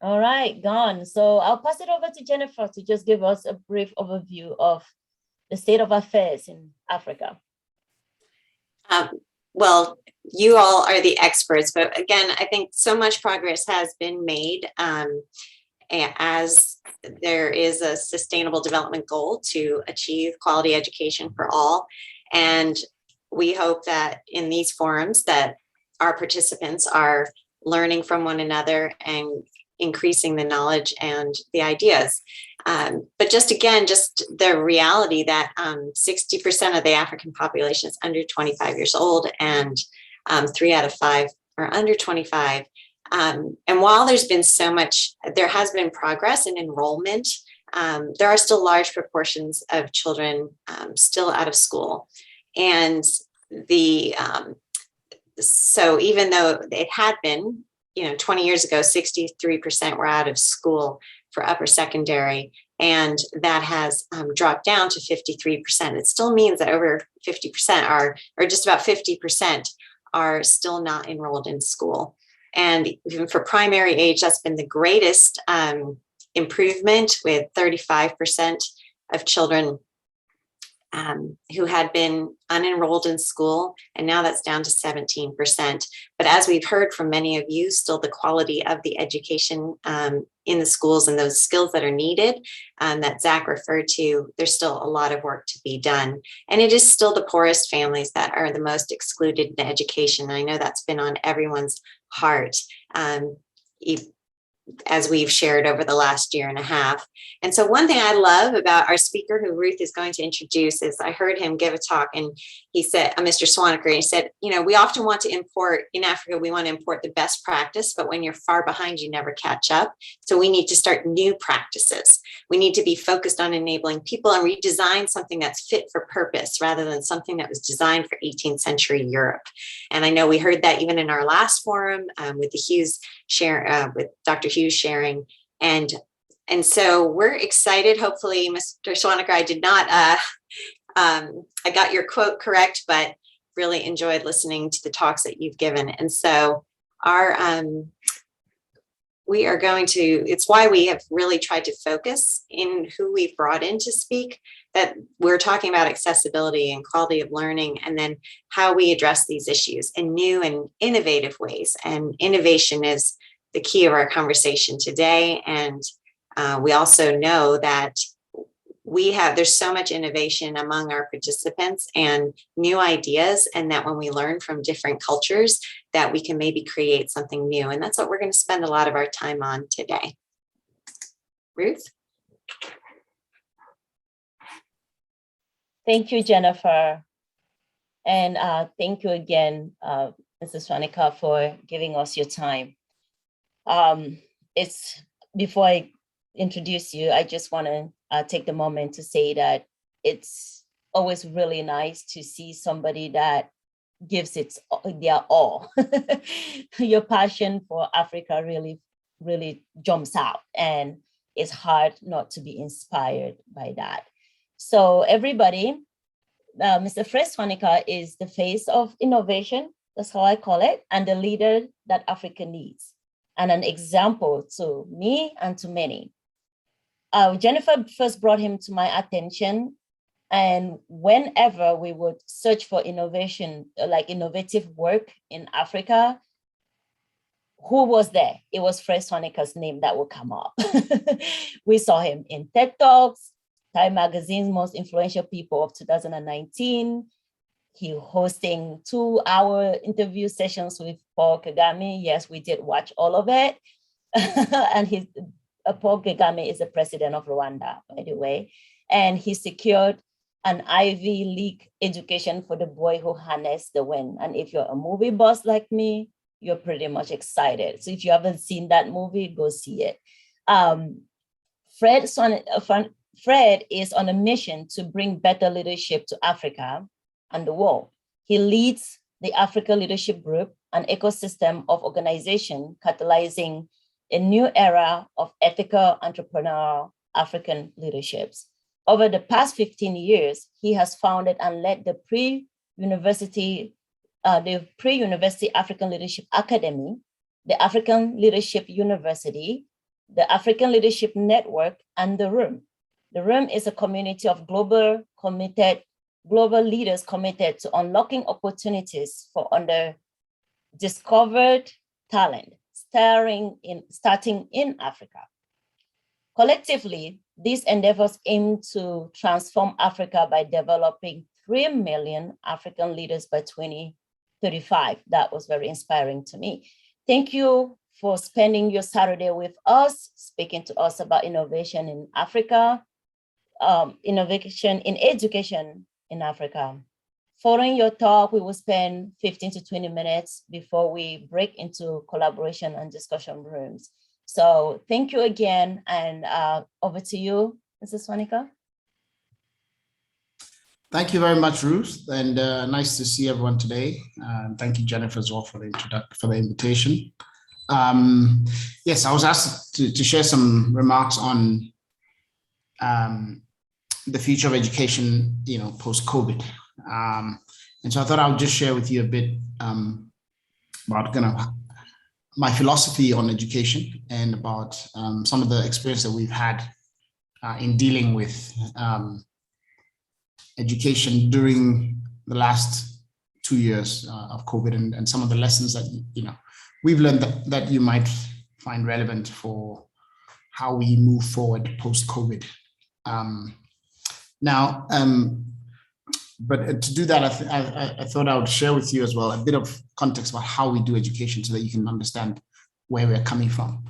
All right, gone. So I'll pass it over to Jennifer to just give us a brief overview of the state of affairs in Africa. Um, well, you all are the experts, but again, I think so much progress has been made as there is a sustainable development goal to achieve quality education for all. And we hope that in these forums that our participants are learning from one another and increasing the knowledge and the ideas. But just the reality that 60% of the African population is under 25 years old, and 3 out of 5 are under 25. And while there's been there has been progress in enrollment, there are still large proportions of children still out of school. And so even though it had been, 20 years ago, 63% were out of school for upper secondary, and that has dropped down to 53%. It still means that over 50% or just about 50% are still not enrolled in school. And even for primary age, that's been the greatest improvement, with 35% of children who had been unenrolled in school, and now that's down to 17%. But as we've heard from many of you, still the quality of the education in the schools and those skills that are needed that Zach referred to, there's still a lot of work to be done. And it is still the poorest families that are the most excluded in education. And I know that's been on everyone's heart, as we've shared over the last year and a half. And so one thing I love about our speaker, who Ruth is going to introduce, is I heard him give a talk, and he said, Mr. Swaniker, he said, we often want to import, in Africa, we want to import the best practice, but when you're far behind, you never catch up. So we need to start new practices. We need to be focused on enabling people and redesign something that's fit for purpose, rather than something that was designed for 18th century Europe. And I know we heard that even in our last forum with with Dr. Hughes sharing. And so we're excited. Hopefully, Mr. Swaniker, I did not, I got your quote correct, but really enjoyed listening to the talks that you've given. And so we are going to, it's why we have really tried to focus in who we've brought in to speak, that we're talking about accessibility and quality of learning, and then how we address these issues in new and innovative ways. And innovation is the key of our conversation today. And we also know that there's so much innovation among our participants and new ideas, and that when we learn from different cultures, that we can maybe create something new. And that's what we're going to spend a lot of our time on today. Ruth? Thank you, Jennifer. And thank you again, Mrs. Swaniker, for giving us your time. Before I introduce you, I just want to take the moment to say that it's always really nice to see somebody that gives their all. Your passion for Africa really, really jumps out, and it's hard not to be inspired by that. So everybody, Mr. Fred Swaniker is the face of innovation, that's how I call it, and the leader that Africa needs, and an example to me and to many. Jennifer first brought him to my attention, and whenever we would search for innovation, like innovative work in Africa, who was there? It was Fred Swaniker's name that would come up. We saw him in TED Talks, Time Magazine's Most Influential People of 2019. He hosting 2-hour interview sessions with Paul Kagame. Yes, we did watch all of it. And Paul Kagame is the president of Rwanda, by the way. And he secured an Ivy League education for the boy who harnessed the wind. And if you're a movie buff like me, you're pretty much excited. So if you haven't seen that movie, go see it. Fred is on a mission to bring better leadership to Africa and the world. He leads the Africa Leadership Group, an ecosystem of organization catalyzing a new era of ethical entrepreneurial African leaderships. Over the past 15 years, he has founded and led the pre-university African Leadership Academy, the African Leadership University, the African Leadership Network, and the Room. The Room is a community of global leaders committed to unlocking opportunities for under-discovered talent, starting in Africa. Collectively, these endeavors aim to transform Africa by developing 3 million African leaders by 2035. That was very inspiring to me. Thank you for spending your Saturday with us, speaking to us about innovation in Africa, innovation in education in Africa. Following your talk, we will spend 15 to 20 minutes before we break into collaboration and discussion rooms. So thank you again, and over to you, Mrs. Swanika. Thank you very much, Ruth, and nice to see everyone today. Thank you, Jennifer, as well for the invitation. Yes, I was asked to share some remarks on the future of education, post-COVID. And so I thought I would just share with you a bit about my philosophy on education and about some of the experience that we've had in dealing with education during the last 2 years of COVID, and some of the lessons that we've learned that you might find relevant for how we move forward post-COVID. But to do that, I thought I would share with you as well a bit of context about how we do education so that you can understand where we're coming from.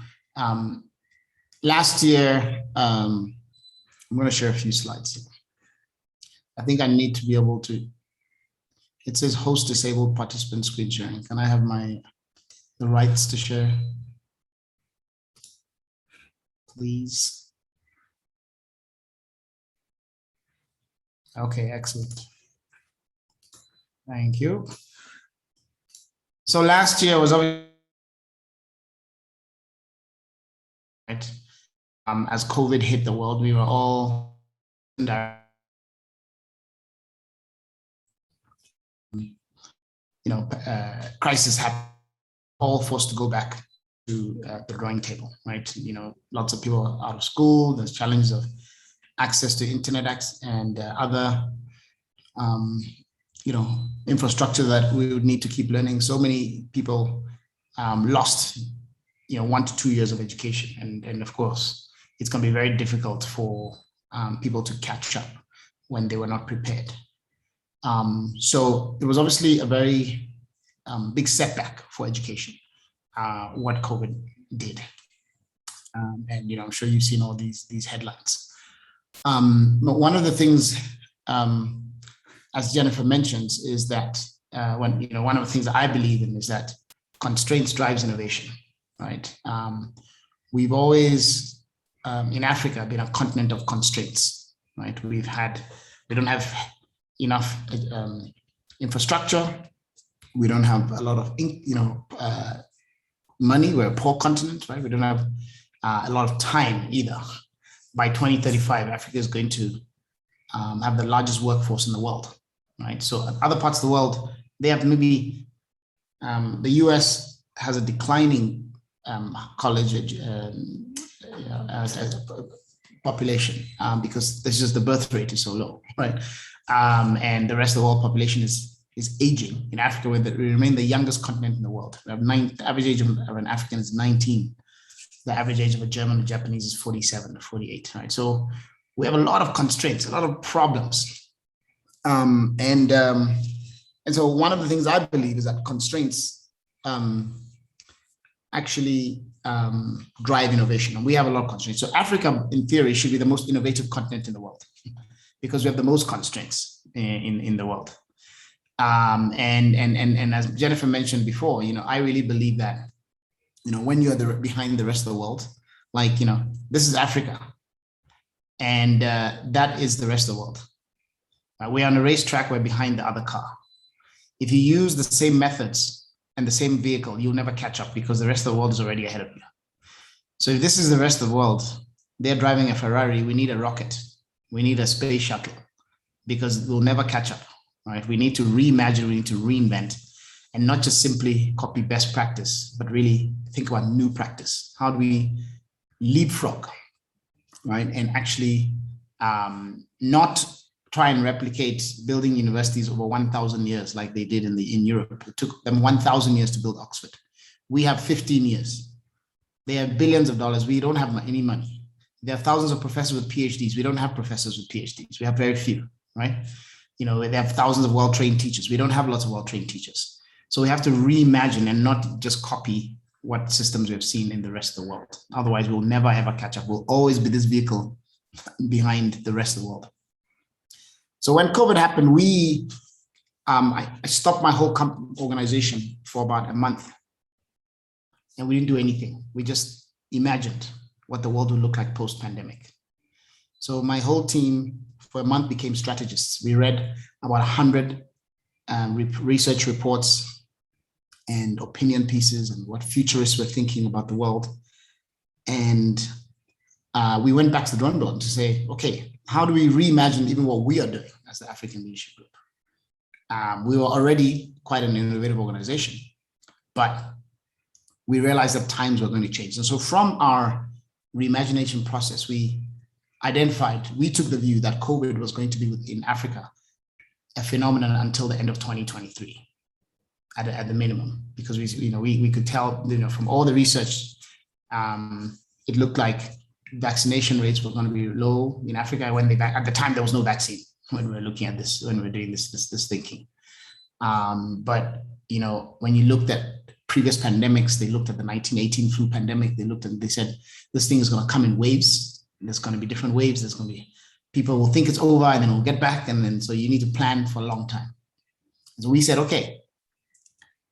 Last year, I'm going to share a few slides here. I think I need to be able to, it says host disabled participant screen sharing. Can I have the rights to share, please? Okay, excellent. Thank you. So last year was obviously, as COVID hit the world, we were all crisis happened, all forced to go back to the drawing table, right? Lots of people are out of school. There's challenges of access to internet access and other, infrastructure that we would need to keep learning. So many people lost, 1 to 2 years of education, and of course, it's going to be very difficult for people to catch up when they were not prepared. So it was obviously a very big setback for education, what COVID did. And I'm sure you've seen all these headlines. But one of the things, as Jennifer mentions, is that one of the things that I believe in is that constraints drives innovation, right? We've always, in Africa, been a continent of constraints, right? We don't have enough infrastructure. We don't have a lot of, money. We're a poor continent, right? We don't have a lot of time either. By 2035, Africa is going to have the largest workforce in the world, right? So other parts of the world, they have maybe, the US has a declining college population because this is just the birth rate is so low, right? And the rest of the world population is aging. In Africa, we remain the youngest continent in the world. The average age of an African is 19. The average age of a German or Japanese is 47 or 48, right? So we have a lot of constraints, a lot of problems. And so one of the things I believe is that constraints actually drive innovation, and we have a lot of constraints. So Africa, in theory, should be the most innovative continent in the world because we have the most constraints in the world. And as Jennifer mentioned before, I really believe that, when you're behind the rest of the world, this is Africa, and that is the rest of the world. We're on a racetrack, we're behind the other car. If you use the same methods and the same vehicle, you'll never catch up because the rest of the world is already ahead of you. So if this is the rest of the world, they're driving a Ferrari, we need a rocket, we need a space shuttle, because we'll never catch up, right? We need to reimagine, we need to reinvent, and not just simply copy best practice, but really think about new practice. How do we leapfrog, right? And actually not try and replicate building universities over 1,000 years like they did in Europe. It took them 1,000 years to build Oxford. We have 15 years. They have billions of dollars. We don't have any money. They have thousands of professors with PhDs. We don't have professors with PhDs. We have very few, right? You know, they have thousands of well-trained teachers. We don't have lots of well-trained teachers. So we have to reimagine and not just copy what systems we have seen in the rest of the world. Otherwise, we'll never, ever catch up. We'll always be this vehicle behind the rest of the world. So when COVID happened, I stopped my whole organization for about a month. And we didn't do anything. We just imagined what the world would look like post-pandemic. So my whole team for a month became strategists. We read about 100 research reports and opinion pieces and what futurists were thinking about the world. And we went back to the drawing board to say, okay, how do we reimagine even what we are doing as the African Leadership Group? We were already quite an innovative organization, but we realized that times were going to change. And so from our reimagination process, we took the view that COVID was going to be in Africa a phenomenon until the end of 2023 at the minimum, because we could tell, from all the research, it looked like vaccination rates were going to be low in Africa at the time there was no vaccine when we were looking at this, when we were doing this thinking. But when you looked at previous pandemics, they looked at the 1918 flu pandemic, they said this thing is going to come in waves. There's going to be different waves. There's going to be, people will think it's over and then we'll get back. And then, so you need to plan for a long time. So we said, okay,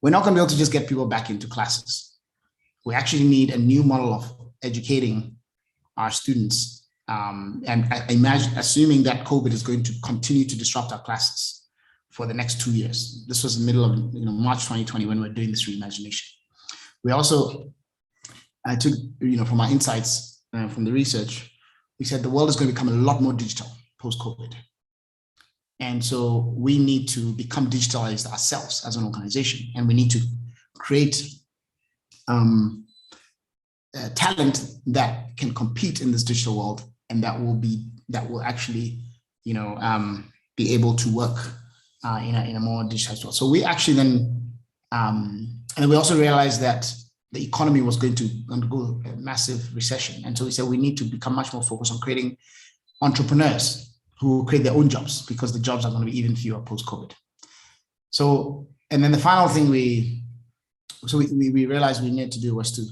we're not going to be able to just get people back into classes. We actually need a new model of educating our students. And I imagine, assuming that COVID is going to continue to disrupt our classes for the next 2 years. This was the middle of March 2020 when we were doing this reimagination. We also took, from our insights from the research, we said the world is going to become a lot more digital post-COVID. And so we need to become digitalized ourselves as an organization, and we need to create talent that can compete in this digital world, and that will actually, be able to work in a more digitized world. So we actually then, and we also realized that the economy was going to undergo a massive recession. And so we said we need to become much more focused on creating entrepreneurs who will create their own jobs, because the jobs are going to be even fewer post-COVID. So, and then the final thing we realized we needed to do was to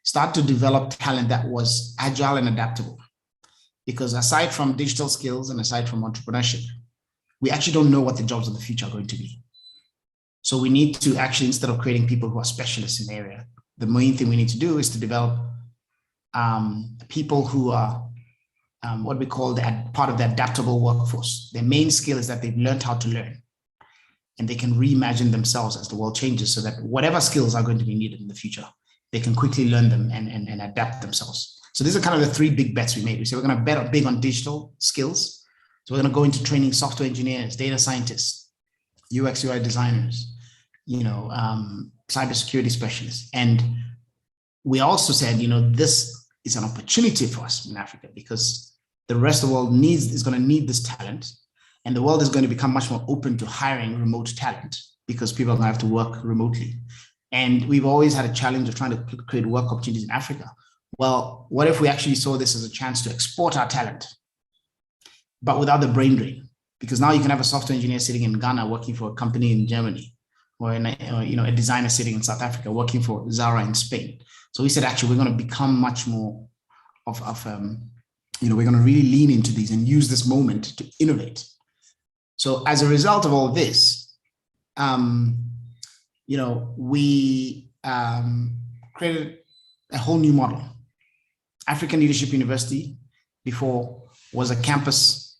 start to develop talent that was agile and adaptable. Because aside from digital skills and aside from entrepreneurship, we actually don't know what the jobs of the future are going to be. So we need to actually, instead of creating people who are specialists in the area, the main thing we need to do is to develop people who are what we call part of the adaptable workforce. Their main skill is that they've learned how to learn, and they can reimagine themselves as the world changes, so that whatever skills are going to be needed in the future, they can quickly learn them and adapt themselves. So these are kind of the three big bets we made. We said we're going to bet big on digital skills. So we're going to go into training software engineers, data scientists, UX, UI designers, cybersecurity specialists. And we also said, this is an opportunity for us in Africa, because the rest of the world is going to need this talent. And the world is going to become much more open to hiring remote talent, because people are going to have to work remotely. And we've always had a challenge of trying to create work opportunities in Africa. Well, what if we actually saw this as a chance to export our talent, but without the brain drain? Because now you can have a software engineer sitting in Ghana working for a company in Germany, or a designer sitting in South Africa working for Zara in Spain. So we said, actually, we're going to become much more we're going to really lean into these and use this moment to innovate. So as a result of all this, we created a whole new model. African Leadership University before was a campus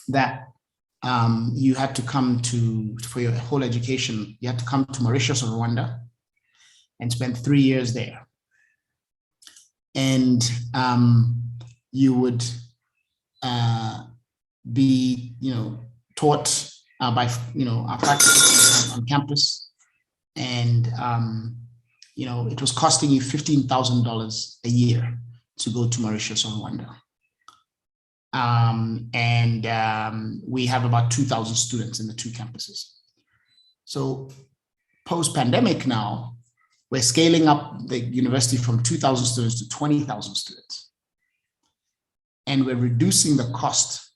that you had to come to for your whole education. You had to come to Mauritius or Rwanda and spend 3 years there. And you would be, taught by, our faculty on campus. And, it was costing you $15,000 a year to go to Mauritius or Rwanda. We have about 2,000 students in the two campuses. So post-pandemic now, we're scaling up the university from 2,000 students to 20,000 students. And we're reducing the cost,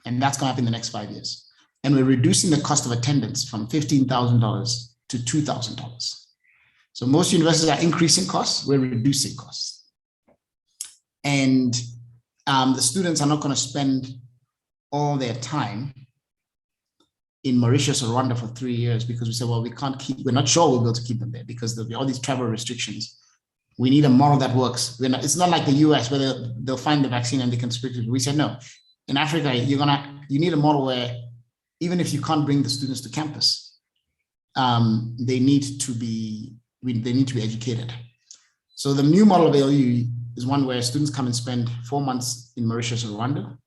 and that's going to happen in the next 5 years. And we're reducing the cost of attendance from $15,000 to $2,000. So most universities are increasing costs, we're reducing costs. And the students are not going to spend all their time in Mauritius or Rwanda for 3 years because we said, well, we're not sure we'll be able to keep them there because there'll be all these travel restrictions. We need a model that works. It's not like the US where they'll find the vaccine and they can spread it. We said, no, in Africa, you need a model where even if you can't bring the students to campus, they need to be educated. So the new model of ALU is one where students come and spend 4 months in Mauritius or Rwanda.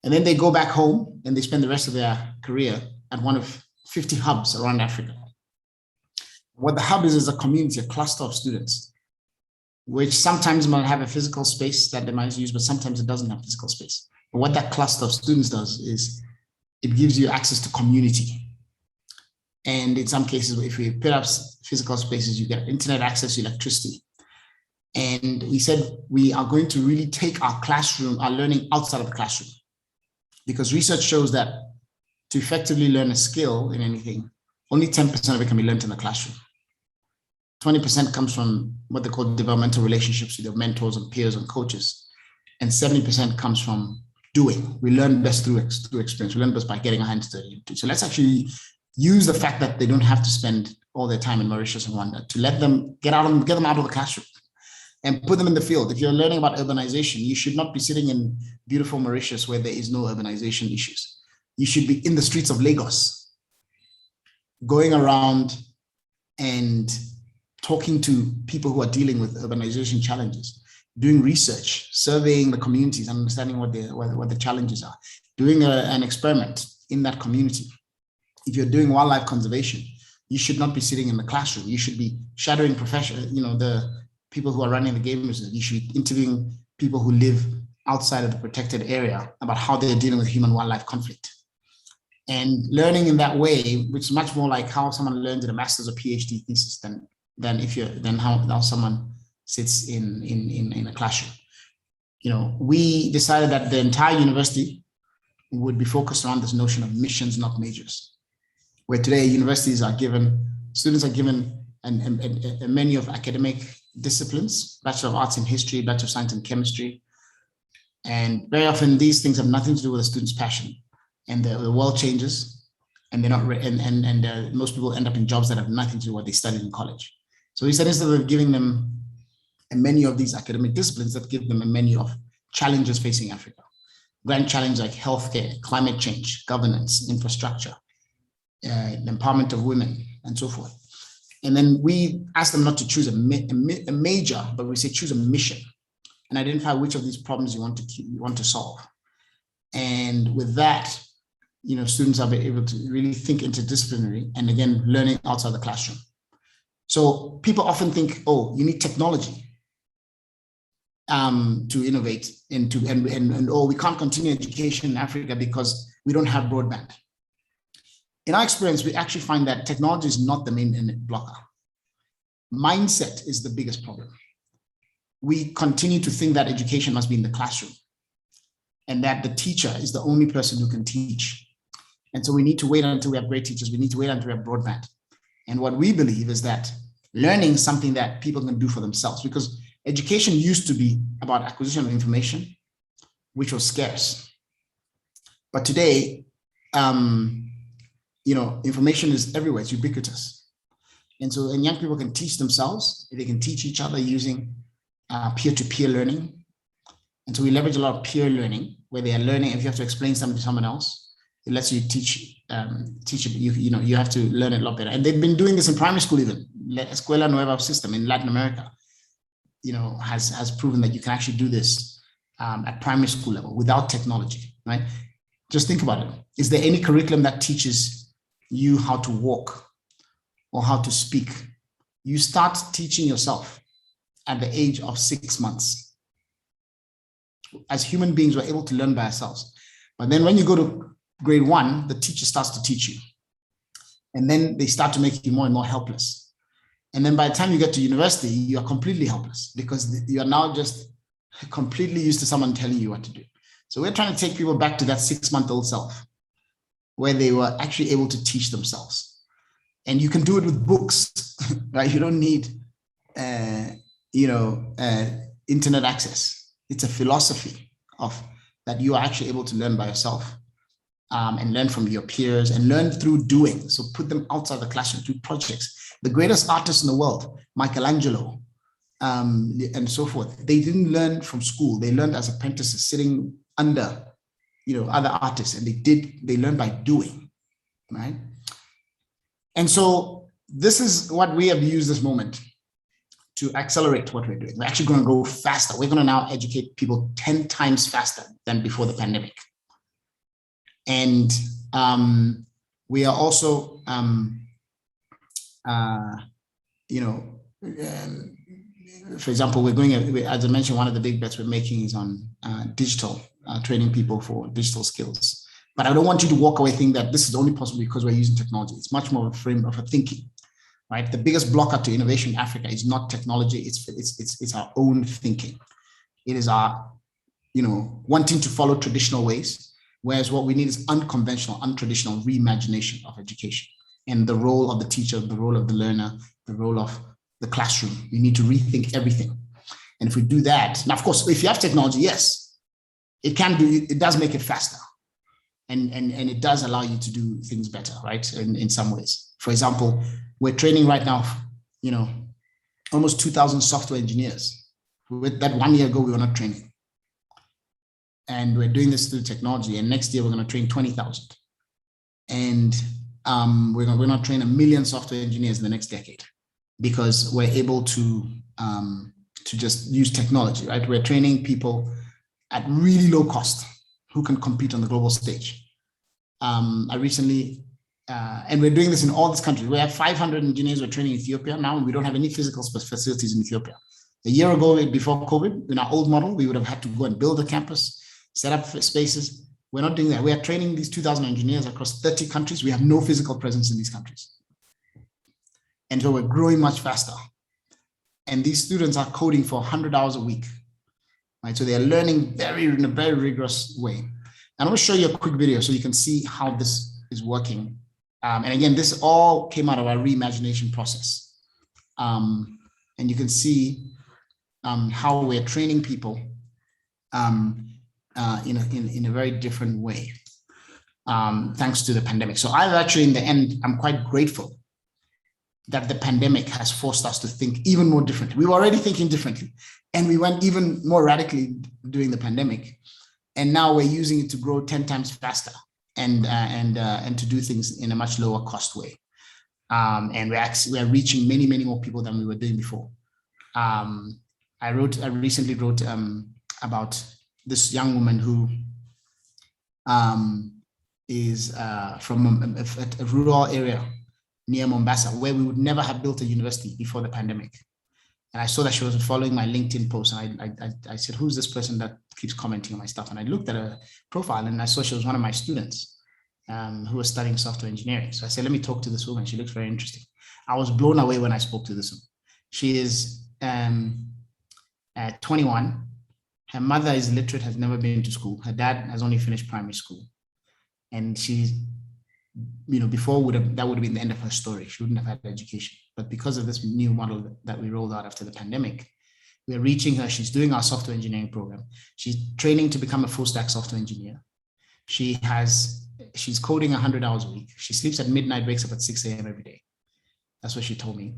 And then they go back home and they spend the rest of their career at one of 50 hubs around Africa. What the hub is a community, a cluster of students, which sometimes might have a physical space that they might use, but sometimes it doesn't have physical space. But what that cluster of students does is it gives you access to community. And in some cases, if we put up physical spaces, you get internet access to electricity. And we said we are going to really take our learning outside of the classroom. Because research shows that to effectively learn a skill in anything, only 10% of it can be learned in the classroom. 20% comes from what they call developmental relationships with your mentors and peers and coaches. And 70% comes from doing. We learn best through experience. We learn best by getting our hands dirty. So let's actually use the fact that they don't have to spend all their time in Mauritius and Rwanda to let them get them out of the classroom and put them in the field. If you're learning about urbanization, you should not be sitting in beautiful Mauritius where there is no urbanization issues. You should be in the streets of Lagos, going around and talking to people who are dealing with urbanization challenges, doing research, surveying the communities, understanding what the challenges are, doing an experiment in that community. If you're doing wildlife conservation, you should not be sitting in the classroom. You should be shadowing the people who are running the game reserve. You should be interviewing people who live outside of the protected area about how they're dealing with human-wildlife conflict. And learning in that way, which is much more like how someone learns in a master's or PhD thesis than how someone sits in a classroom. We decided that the entire university would be focused around this notion of missions, not majors, where today students are given a menu of academic disciplines, Bachelor of Arts in History, Bachelor of Science in Chemistry. And very often these things have nothing to do with a student's passion. And the world changes and they're not, most people end up in jobs that have nothing to do with what they studied in college. So we said instead of giving them a menu of these academic disciplines, that give them a menu of challenges facing Africa. Grand challenges like healthcare, climate change, governance, infrastructure, empowerment of women, and so forth. And then we asked them not to choose a major, but we say choose a mission and identify which of these problems you want to solve. And with that, students are able to really think interdisciplinary and again, learning outside the classroom. So people often think, oh, you need technology to innovate and we can't continue education in Africa because we don't have broadband. In our experience, we actually find that technology is not the main blocker. Mindset is the biggest problem. We continue to think that education must be in the classroom and that the teacher is the only person who can teach. And so we need to wait until we have great teachers. We need to wait until we have broadband. And what we believe is that learning is something that people can do for themselves because education used to be about acquisition of information, which was scarce. But today, information is everywhere, it's ubiquitous. And young people can teach themselves, they can teach each other using peer-to-peer learning. And so we leverage a lot of peer learning where they are learning. If you have to explain something to someone else, it lets you teach it. You have to learn it a lot better. And they've been doing this in primary school even. Escuela Nueva system in Latin America, has proven that you can actually do this at primary school level without technology, right? Just think about it. Is there any curriculum that teaches you how to walk or how to speak? You start teaching yourself at the age of 6 months. As human beings, we're able to learn by ourselves. But then when you go to grade 1, the teacher starts to teach you. And then they start to make you more and more helpless. And then by the time you get to university, you are completely helpless because you are now just completely used to someone telling you what to do. So we're trying to take people back to that 6-month-old self where they were actually able to teach themselves. And you can do it with books, right? You don't need, internet access. It's a philosophy of that you are actually able to learn by yourself. And learn from your peers and learn through doing. So put them outside the classroom, do projects. The greatest artists in the world, Michelangelo, and so forth, they didn't learn from school. They learned as apprentices sitting under, other artists, and they learned by doing, right? And so this is what we have used this moment to accelerate what we're doing. We're actually going to go faster. We're going to now educate people 10 times faster than before the pandemic. And we are also, for example, we're going, as I mentioned, one of the big bets we're making is on digital, training people for digital skills. But I don't want you to walk away thinking that this is only possible because we're using technology. It's much more of a frame of a thinking, right? The biggest blocker to innovation in Africa is not technology, it's our own thinking. It is our, wanting to follow traditional ways. Whereas what we need is unconventional, untraditional reimagination of education and the role of the teacher, the role of the learner, the role of the classroom. We need to rethink everything. And if we do that, now, of course, if you have technology, yes, it does make it faster. And it does allow you to do things better, right? In some ways. For example, we're training right now, almost 2,000 software engineers. With that 1 year ago, we were not training. And we're doing this through technology. And next year, we're going to train 20,000. And we're going to train 1 million software engineers in the next decade because we're able to just use technology, right? We're training people at really low cost who can compete on the global stage. I recently, and we're doing this in all these countries. We have 500 engineers we're training in Ethiopia now, and we don't have any physical facilities in Ethiopia. A year ago, before COVID, in our old model, we would have had to go and build a campus, set up spaces. We're not doing that. We are training these 2,000 engineers across 30 countries. We have no physical presence in these countries. And so we're growing much faster. And these students are coding for 100 hours a week, right? So they're learning in a very rigorous way. And I'm going to show you a quick video so you can see how this is working. And again, this all came out of our reimagination process. And you can see how we're training people in a very different way, thanks to the pandemic. So I've actually, in the end, I'm quite grateful that the pandemic has forced us to think even more differently. We were already thinking differently, and we went even more radically during the pandemic. And now we're using it to grow 10 times faster and to do things in a much lower cost way. And we're reaching many, many more people than we were doing before. I recently wrote about this young woman who is from a rural area near Mombasa, where we would never have built a university before the pandemic. And I saw that she was following my LinkedIn post. And I said, who's this person that keeps commenting on my stuff? And I looked at her profile and I saw she was one of my students who was studying software engineering. So I said, let me talk to this woman. She looks very interesting. I was blown away when I spoke to this woman. She is 21. Her mother is literate, has never been to school. Her dad has only finished primary school. And she's, before that would have been the end of her story. She wouldn't have had education. But because of this new model that we rolled out after the pandemic, we're reaching her. She's doing our software engineering program. She's training to become a full stack software engineer. She's coding 100 hours a week. She sleeps at midnight, wakes up at 6 a.m. every day. That's what she told me.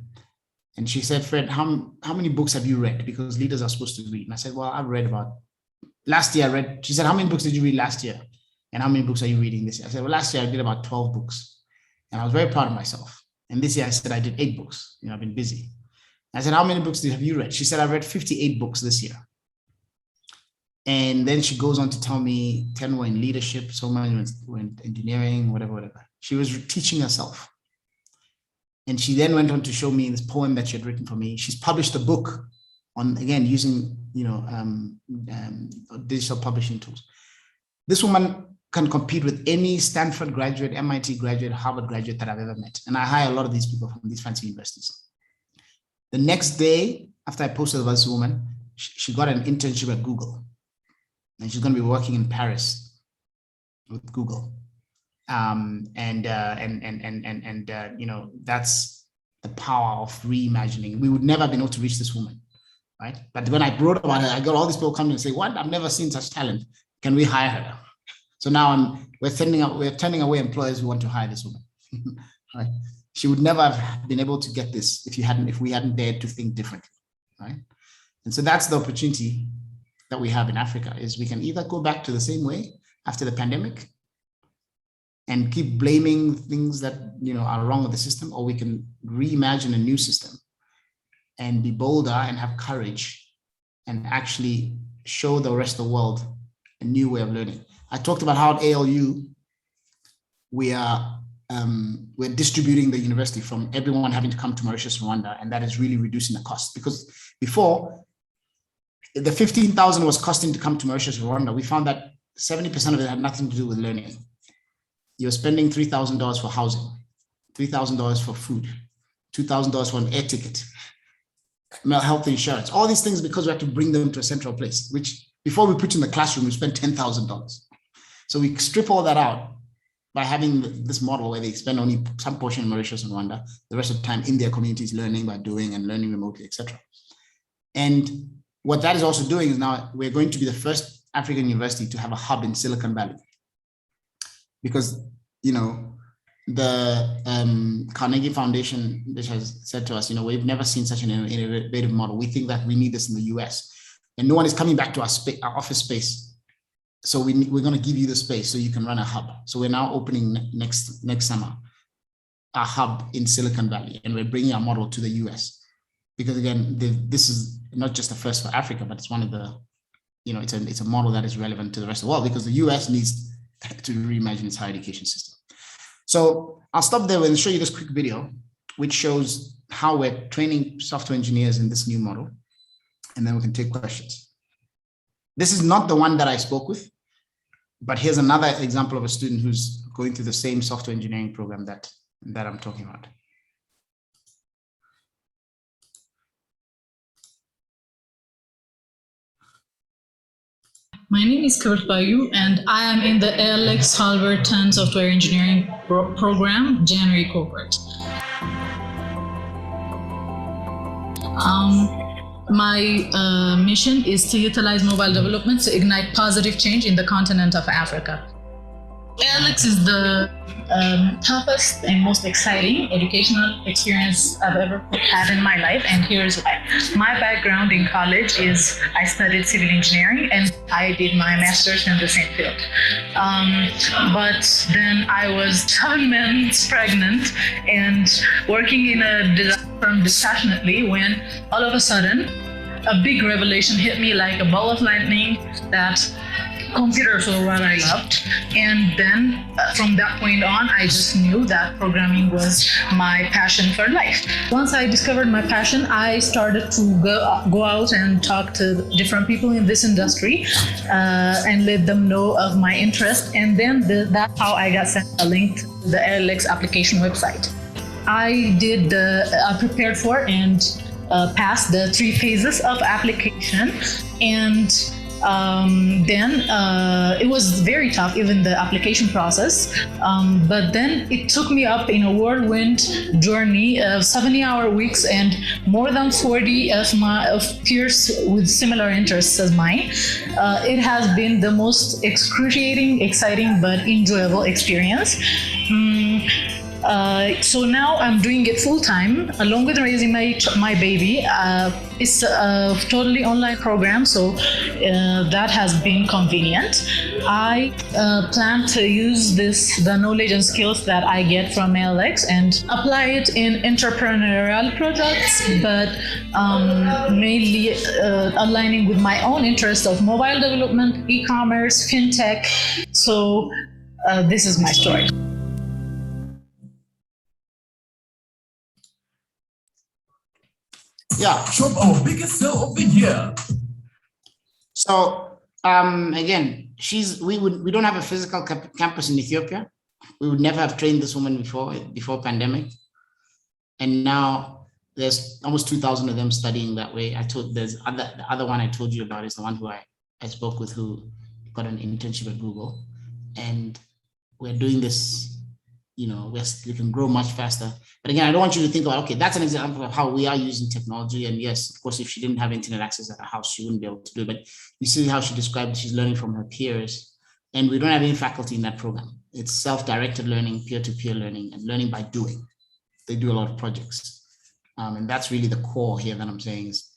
And she said, Fred, how many books have you read? Because leaders are supposed to read. And I said, well, I've read last year she said, how many books did you read last year? And how many books are you reading this year? I said, well, last year I did about 12 books. And I was very proud of myself. And this year I said, I did 8 books. I've been busy. I said, how many books have you read? She said, I've read 58 books this year. And then she goes on to tell me 10 were in leadership, so many were in engineering, whatever. She was teaching herself. And she then went on to show me this poem that she had written for me. She's published a book on, again, using, digital publishing tools. This woman can compete with any Stanford graduate, MIT graduate, Harvard graduate that I've ever met. And I hire a lot of these people from these fancy universities. The next day, after I posted about this woman, she got an internship at Google. And she's going to be working in Paris with Google. That's the power of reimagining. We would never have been able to reach this woman, right? But when I wrote about her, I got all these people coming and say, "What? I've never seen such talent. Can we hire her?" So now we're turning away employers who want to hire this woman. Right? She would never have been able to get this if we hadn't dared to think differently, right? And so that's the opportunity that we have in Africa, is we can either go back to the same way after the pandemic and keep blaming things that are wrong with the system, or we can reimagine a new system and be bolder and have courage and actually show the rest of the world a new way of learning. I talked about how at ALU we're distributing the university from everyone having to come to Mauritius, Rwanda, and that is really reducing the cost. Because before, the 15,000 was costing to come to Mauritius, Rwanda. We found that 70% of it had nothing to do with learning. You're spending $3,000 for housing, $3,000 for food, $2,000 for an air ticket, health insurance, all these things, because we have to bring them to a central place, which before we put you in the classroom, we spend $10,000. So we strip all that out by having this model where they spend only some portion in Mauritius and Rwanda, the rest of the time in their communities, learning by doing and learning remotely, etc. And what that is also doing is now we're going to be the first African university to have a hub in Silicon Valley. Because, the Carnegie Foundation, which has said to us, we've never seen such an innovative model. We think that we need this in the US. And no one is coming back to our office space. So we're going to give you the space so you can run a hub. So we're now opening next summer a hub in Silicon Valley, and we're bringing our model to the US. Because again, this is not just a first for Africa, but it's one of the, it's a model that is relevant to the rest of the world, because the US needs to reimagine its higher education system. So I'll stop there and show you this quick video, which shows how we're training software engineers in this new model, and then we can take questions. This is not the one that I spoke with, but here's another example of a student who's going through the same software engineering program that I'm talking about. My name is Kurt Bayu, and I am in the ALX Halber 10 Software Engineering Program, January cohort. My mission is to utilize mobile development to ignite positive change in the continent of Africa. ALX is the toughest and most exciting educational experience I've ever had in my life, and here's why. My background in college is I studied civil engineering, and I did my master's in the same field. But then I was 7 months pregnant and working in a design firm dispassionately when all of a sudden a big revelation hit me like a ball of lightning that computers were what I loved. And then from that point on, I just knew that programming was my passion for life. Once I discovered my passion, I started to go out and talk to different people in this industry and let them know of my interest. And then that's how I got sent a link to the ALX application website. I prepared for and passed the 3 phases of application, and then it was very tough, even the application process, but then it took me up in a whirlwind journey of 70-hour weeks and more than 40 of peers with similar interests as mine. It has been the most excruciating, exciting, but enjoyable experience. So now I'm doing it full time along with raising my baby. It's a totally online program, so that has been convenient. I plan to use the knowledge and skills that I get from ALX and apply it in entrepreneurial projects, but mainly aligning with my own interest of mobile development, e-commerce, fintech. So this is my story. Yeah. Shop our biggest sale of the year. So again, we don't have a physical campus in Ethiopia. We would never have trained this woman before pandemic. And now there's almost 2,000 of them studying that way. The other one I told you about is the one who I spoke with, who got an internship at Google. And we're doing this, we can grow much faster. But again, I don't want you to think about, okay, that's an example of how we are using technology. And yes, of course, if she didn't have internet access at her house, she wouldn't be able to do it. But you see how she described she's learning from her peers. And we don't have any faculty in that program. It's self-directed learning, peer-to-peer learning, and learning by doing. They do a lot of projects. And that's really the core here that I'm saying is,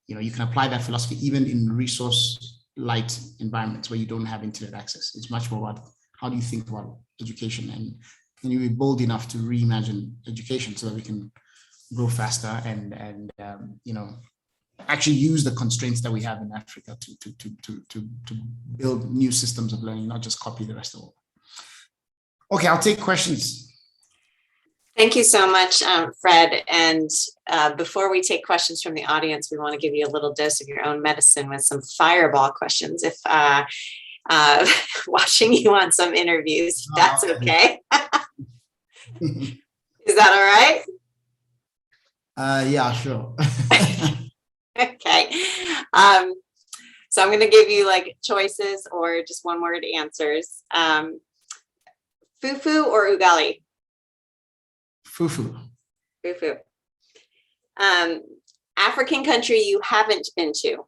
you can apply that philosophy even in resource light environments where you don't have internet access. It's much more about how do you think about education, and can you be bold enough to reimagine education so that we can grow faster and actually use the constraints that we have in Africa to build new systems of learning, not just copy the rest of the world. Okay, I'll take questions. Thank you so much, Fred. And before we take questions from the audience, we want to give you a little dose of your own medicine with some fireball questions. If watching you on some interviews, that's okay. Is that all right? Yeah, sure. Okay. So I'm going to give you like choices or just one word answers. Fufu or ugali? Fufu. Fufu. African country you haven't been to?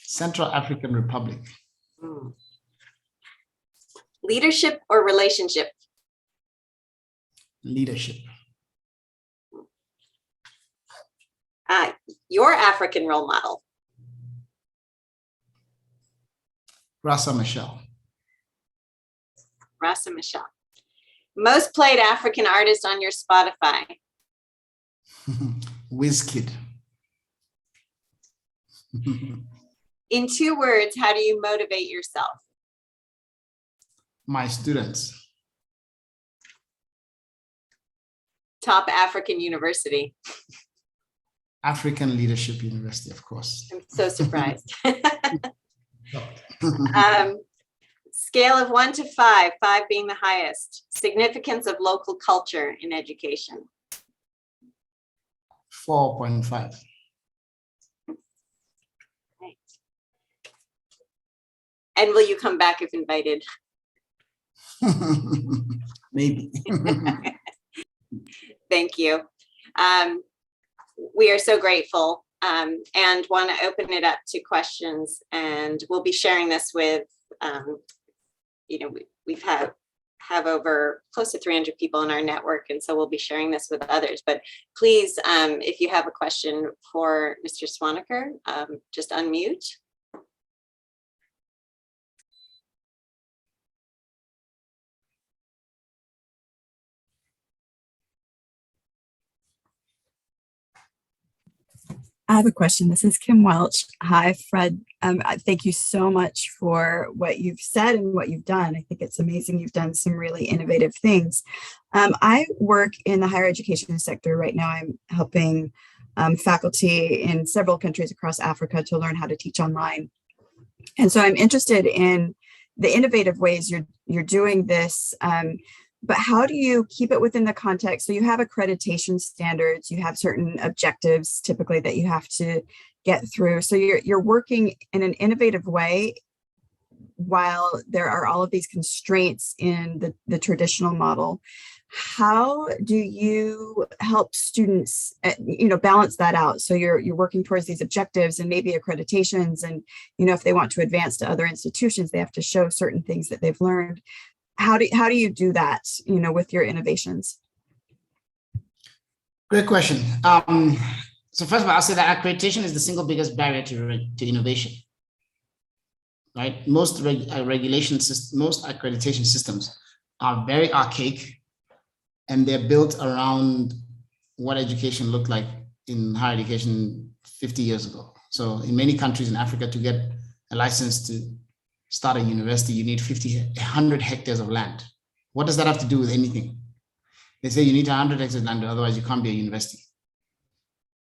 Central African Republic. Leadership or relationship? Leadership. Your African role model? Rasa Michelle. Rasa Michelle. Most played African artist on your Spotify? Wizkid. In 2 words, how do you motivate yourself? My students. Top African university? African Leadership University, of course. I'm so surprised. Scale of 1 to 5, 5 being the highest. Significance of local culture in education? 4.5. Right. And will you come back if invited? Maybe. Thank you. We are so grateful and want to open it up to questions. And we'll be sharing this with, we've have over close to 300 people in our network. And so we'll be sharing this with others. But please, if you have a question for Mr. Swaniker, just unmute. I have a question. This is Kim Welch. Hi, Fred. Thank you so much for what you've said and what you've done. I think it's amazing. You've done some really innovative things. I work in the higher education sector right now. I'm helping faculty in several countries across Africa to learn how to teach online. And so I'm interested in the innovative ways you're doing this. But how do you keep it within the context? So you have accreditation standards, you have certain objectives typically that you have to get through. So you're working in an innovative way while there are all of these constraints in the traditional model. How do you help students, balance that out? So you're working towards these objectives and maybe accreditations, and if they want to advance to other institutions, they have to show certain things that they've learned. How do you do that, with your innovations? Great question. So first of all, I'll say that accreditation is the single biggest barrier to innovation, right? Most regulation systems, most accreditation systems are very archaic, and they're built around what education looked like in higher education 50 years ago. So in many countries in Africa, to get a license to start a university, you need 100 hectares of land. What does that have to do with anything? They say you need 100 hectares of land, otherwise you can't be a university.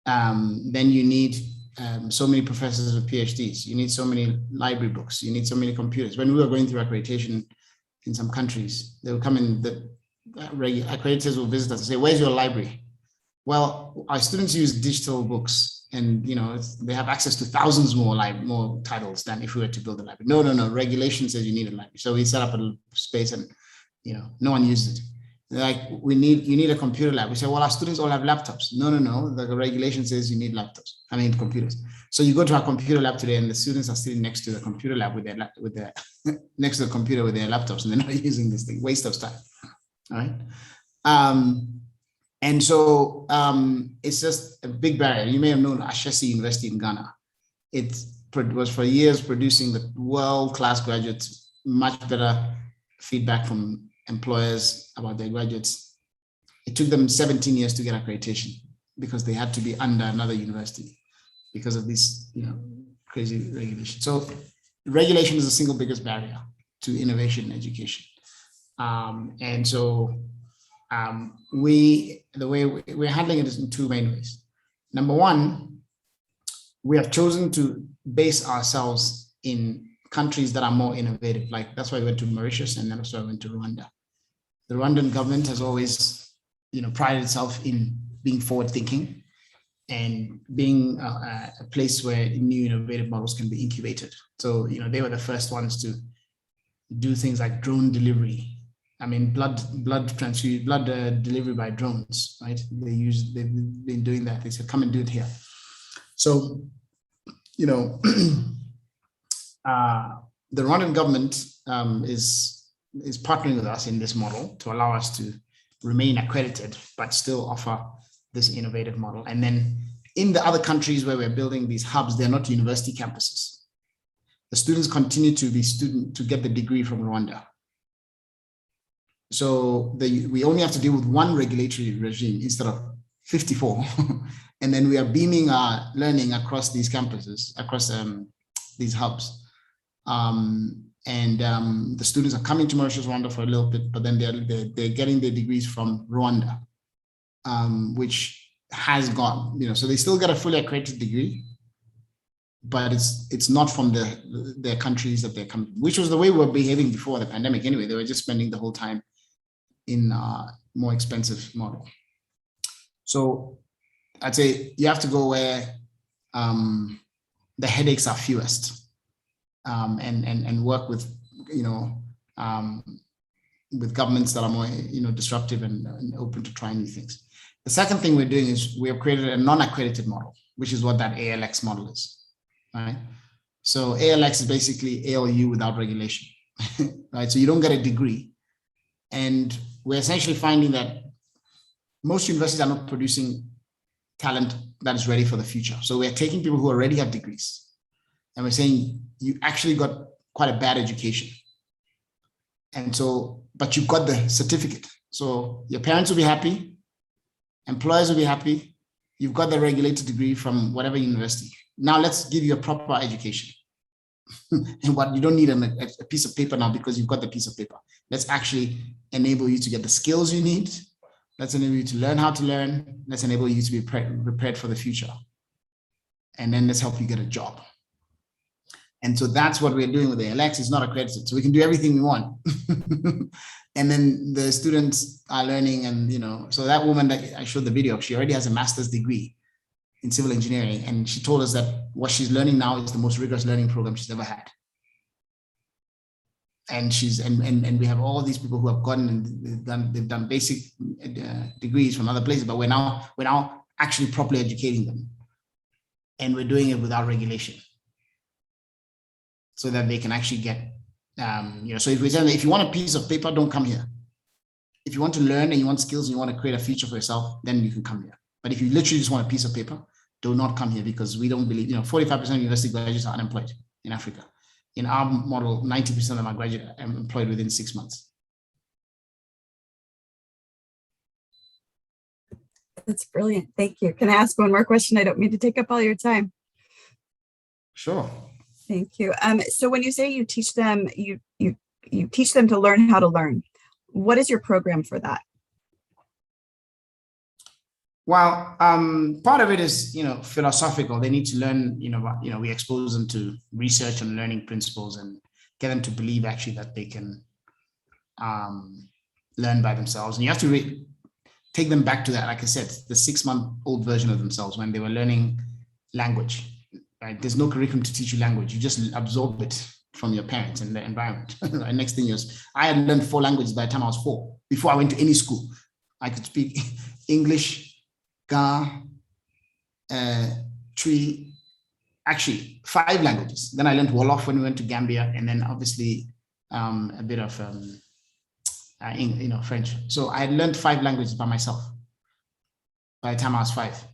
then you need so many professors with PhDs. You need so many library books. You need so many computers. When we were going through accreditation in some countries, they would come in, the accreditors will visit us and say, where's your library? Well, our students use digital books, and they have access to thousands more titles than if we were to build a library. No. Regulation says you need a library. So we set up a space, and no one used it. They're like, you need a computer lab. We say, well, our students all have laptops. No. The regulation says you need computers. So you go to our computer lab today, and the students are sitting next to the computer lab with their next to the computer with their laptops, and they're not using this thing. Waste of time. All right. And so it's just a big barrier. You may have known Ashesi University in Ghana. It was for years producing the world-class graduates, much better feedback from employers about their graduates. It took them 17 years to get accreditation because they had to be under another university because of this, crazy regulation. So regulation is the single biggest barrier to innovation in education. And so the way we're handling it is in two main ways. Number one, we have chosen to base ourselves in countries that are more innovative. Like that's why we went to Mauritius, and then also I went to Rwanda. The Rwandan government has always, prided itself in being forward-thinking and being a place where new innovative models can be incubated. So, they were the first ones to do things like drone delivery. I mean, blood delivery by drones, right? They've been doing that. They said, come and do it here. So, the Rwandan government is partnering with us in this model to allow us to remain accredited, but still offer this innovative model. And then in the other countries where we're building these hubs, they're not university campuses. The students continue to get the degree from Rwanda. So we only have to deal with one regulatory regime instead of 54. And then we are beaming our learning across these campuses, across these hubs. The students are coming to Mauritius, Rwanda for a little bit, but then they're getting their degrees from Rwanda, which has got, so they still get a fully accredited degree, but it's not from their countries that they're coming, which was the way we were behaving before the pandemic anyway. They were just spending the whole time in a more expensive model. So I'd say you have to go where the headaches are fewest. And work with, with governments that are more, disruptive and open to trying new things. The second thing we're doing is we have created a non-accredited model, which is what that ALX model is, right? So ALX is basically ALU without regulation, right? So you don't get a degree. And we're essentially finding that most universities are not producing talent that is ready for the future. So we're taking people who already have degrees, and we're saying, you actually got quite a bad education. And so, but you got the certificate. So your parents will be happy, employers will be happy. You've got the regulated degree from whatever university. Now let's give you a proper education. And what you don't need a piece of paper now because you've got the piece of paper. Let's actually enable you to get the skills you need. Let's enable you to learn how to learn. Let's enable you to be prepared for the future. And then let's help you get a job. And so that's what we're doing with the ALX. It's not accredited, so we can do everything we want. And then the students are learning, and so that woman that I showed the video of, she already has a master's degree in civil engineering, and she told us that what she's learning now is the most rigorous learning program she's ever had. And and we have all these people who have gotten and they've done basic degrees from other places, but we're now actually properly educating them, and we're doing it without regulation, so that they can actually get, so if we tell them, if you want a piece of paper, don't come here. If you want to learn and you want skills and you want to create a future for yourself, then you can come here. But if you literally just want a piece of paper, do not come here, because we don't believe, 45% of university graduates are unemployed in Africa. In our model, 90% of them are employed within 6 months. That's brilliant. Thank you. Can I ask one more question? I don't mean to take up all your time. Sure. Thank you. So when you say you teach them, you teach them to learn how to learn, what is your program for that? Well, part of it is, philosophical. They need to learn, we expose them to research and learning principles and get them to believe actually that they can learn by themselves. And you have to take them back to that, like I said, the 6-month-old version of themselves when they were learning language, right? There's no curriculum to teach you language. You just absorb it from your parents and the environment. And next thing is, I had learned 4 languages by the time I was 4. Before I went to any school, I could speak English, Ga, Twi, actually 5 languages. Then I learned Wolof when we went to Gambia, and then obviously a bit of French. So I had learned 5 languages by myself by the time I was 5.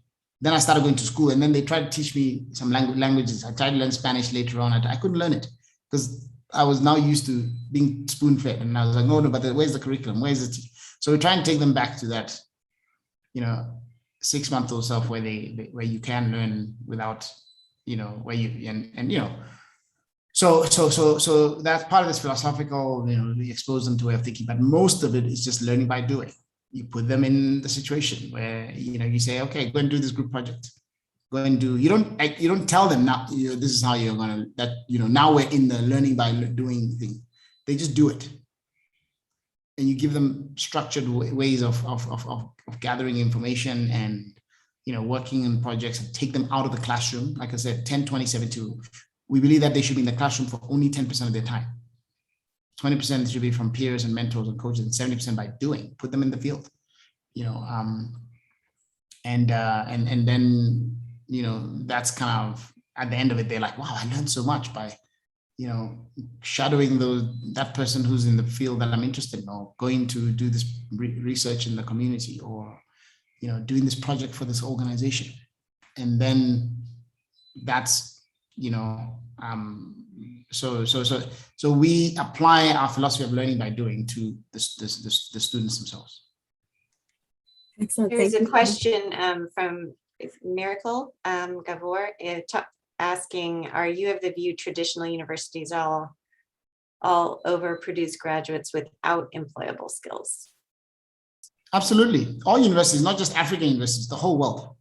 Then I started going to school, and then they tried to teach me some languages. I tried to learn Spanish later on. I couldn't learn it because I was now used to being spoon-fed, and I was like, no, but where's the curriculum? Where's it? So we try and take them back to that, 6-month-old self where you can learn without, where you so that's part of this philosophical, we expose them to a way of thinking, but most of it is just learning by doing. You put them in the situation where, you say, okay, go and do this group project. Go and do, you don't tell them now, this is how you're going to, now we're in the learning by doing thing. They just do it. And you give them structured ways of gathering information and, working in projects and take them out of the classroom. Like I said, 10, 20, 72. We believe that they should be in the classroom for only 10% of their time. 20% should be from peers and mentors and coaches, and 70% by doing. Put them in the field, and then that's kind of at the end of it. They're like, wow, I learned so much by shadowing that person who's in the field that I'm interested in, or going to do this research in the community, or doing this project for this organization. And then that's so we apply our philosophy of learning by doing to the students themselves. Excellent. There's a question from Miracle Gavor asking, are you of the view traditional universities all over produce graduates without employable skills? Absolutely. All universities, not just African universities, the whole world.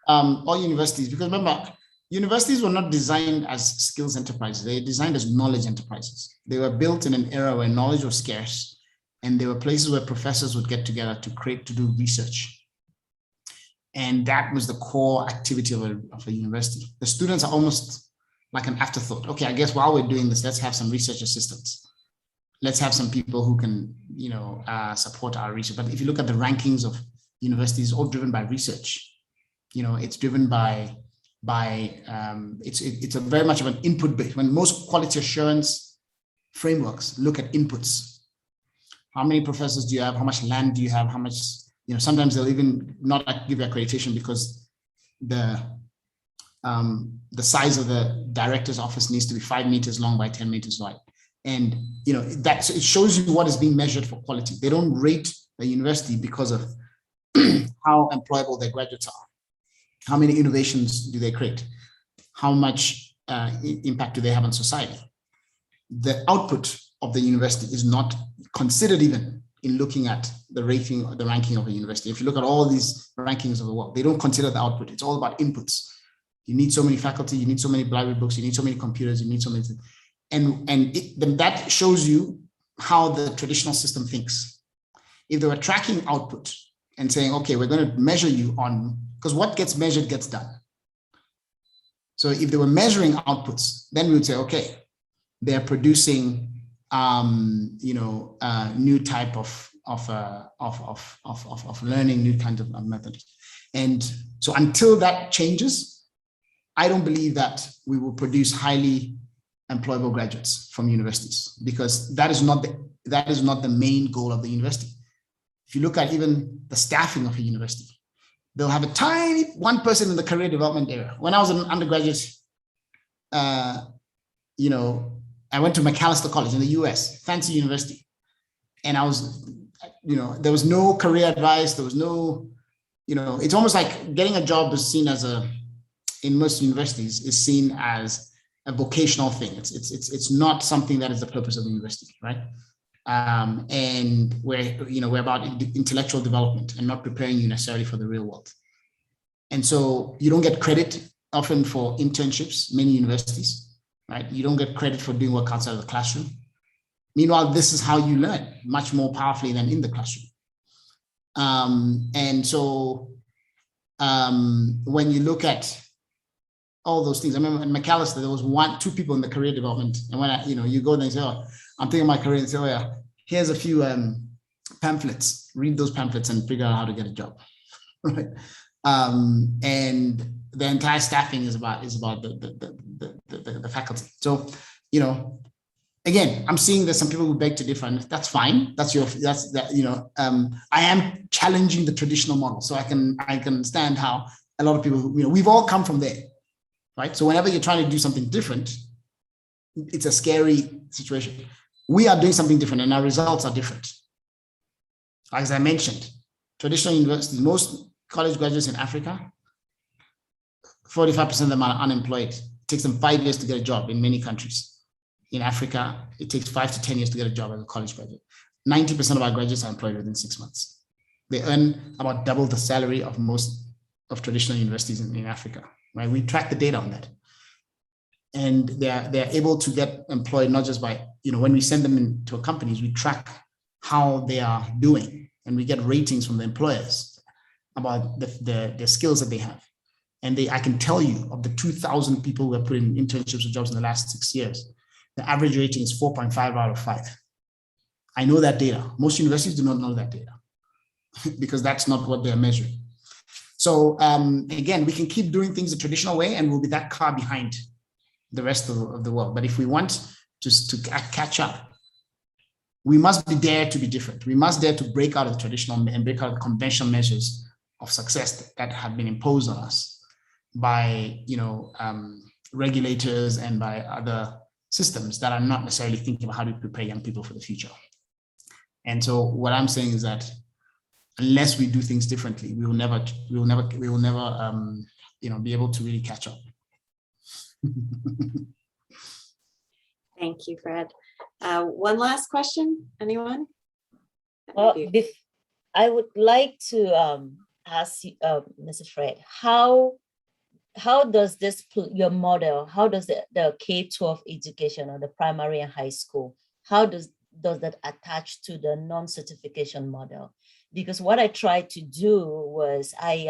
All universities, because remember, universities were not designed as skills enterprises. They were designed as knowledge enterprises. They were built in an era where knowledge was scarce, and there were places where professors would get together to do research. And that was the core activity of a university. The students are almost like an afterthought. Okay, I guess while we're doing this, let's have some research assistants. Let's have some people who can, support our research. But if you look at the rankings of universities, all driven by research. It's driven by it's a very much of an input base. When most quality assurance frameworks look at inputs, how many professors do you have? How much land do you have? How much, sometimes they'll even not give you accreditation because the size of the director's office needs to be 5 meters long by 10 meters wide. And, so it shows you what is being measured for quality. They don't rate the university because of how employable their graduates are. How many innovations do they create? How much impact do they have on society? The output of the university is not considered even in looking at the ranking of a university. If you look at all these rankings of the world, they don't consider the output. It's all about inputs. You need so many faculty, you need so many library books, you need so many computers, you need so many, then that shows you how the traditional system thinks. If they were tracking output and saying, okay, we're going to measure you on, because what gets measured gets done. So if they were measuring outputs, then we would say, okay, they're producing, new type of learning, new kinds of methods. And so until that changes, I don't believe that we will produce highly employable graduates from universities, because that is not the main goal of the university. If you look at even the staffing of a university, they'll have a tiny one person in the career development area. When I was an undergraduate, I went to Macalester College in the US, fancy university. And I was, there was no career advice. There was no, it's almost like getting a job is seen as in most universities is seen as a vocational thing. It's not something that is the purpose of the university, right? And we're about intellectual development and not preparing you necessarily for the real world. And so you don't get credit often for internships, many universities, right? You don't get credit for doing work outside of the classroom. Meanwhile, this is how you learn much more powerfully than in the classroom. And so when you look at all those things, I remember in McAllister, there was two people in the career development. And when you go there and say, oh, I'm thinking of my career, and say, oh yeah, here's a few pamphlets, read those pamphlets and figure out how to get a job, right? And the entire staffing is about the faculty. So, again, I'm seeing there's some people who beg to differ, and that's fine. I am challenging the traditional model, so I can understand how a lot of people, we've all come from there, right? So whenever you're trying to do something different, it's a scary situation. We are doing something different, and our results are different. As I mentioned, traditional universities, most college graduates in Africa, 45% of them are unemployed. It takes them 5 years to get a job in many countries. In Africa, it takes 5 to 10 years to get a job as a college graduate. 90% of our graduates are employed within 6 months. They earn about double the salary of most of traditional universities in Africa, right? We track the data on that. And they're able to get employed not just by, when we send them into companies, we track how they are doing, and we get ratings from the employers about the skills that they have. And I can tell you, of the 2,000 people who have put in internships or jobs in the last 6 years, the average rating is 4.5 out of 5. I know that data. Most universities do not know that data because that's not what they're measuring. So again, we can keep doing things the traditional way and we'll be that far behind the rest of the world. But if we want to catch up, we must dare to be different. We must dare to break out of the traditional and break out of the conventional measures of success that have been imposed on us by regulators and by other systems that are not necessarily thinking about how to prepare young people for the future. And so what I'm saying is that unless we do things differently, we will never be able to really catch up. Thank you, Fred. One last question, anyone? Well, I would like to ask you, Mr. Fred, how does your model, how does the K-12 education or the primary and high school, how does that attach to the non-certification model? Because what I tried to do was I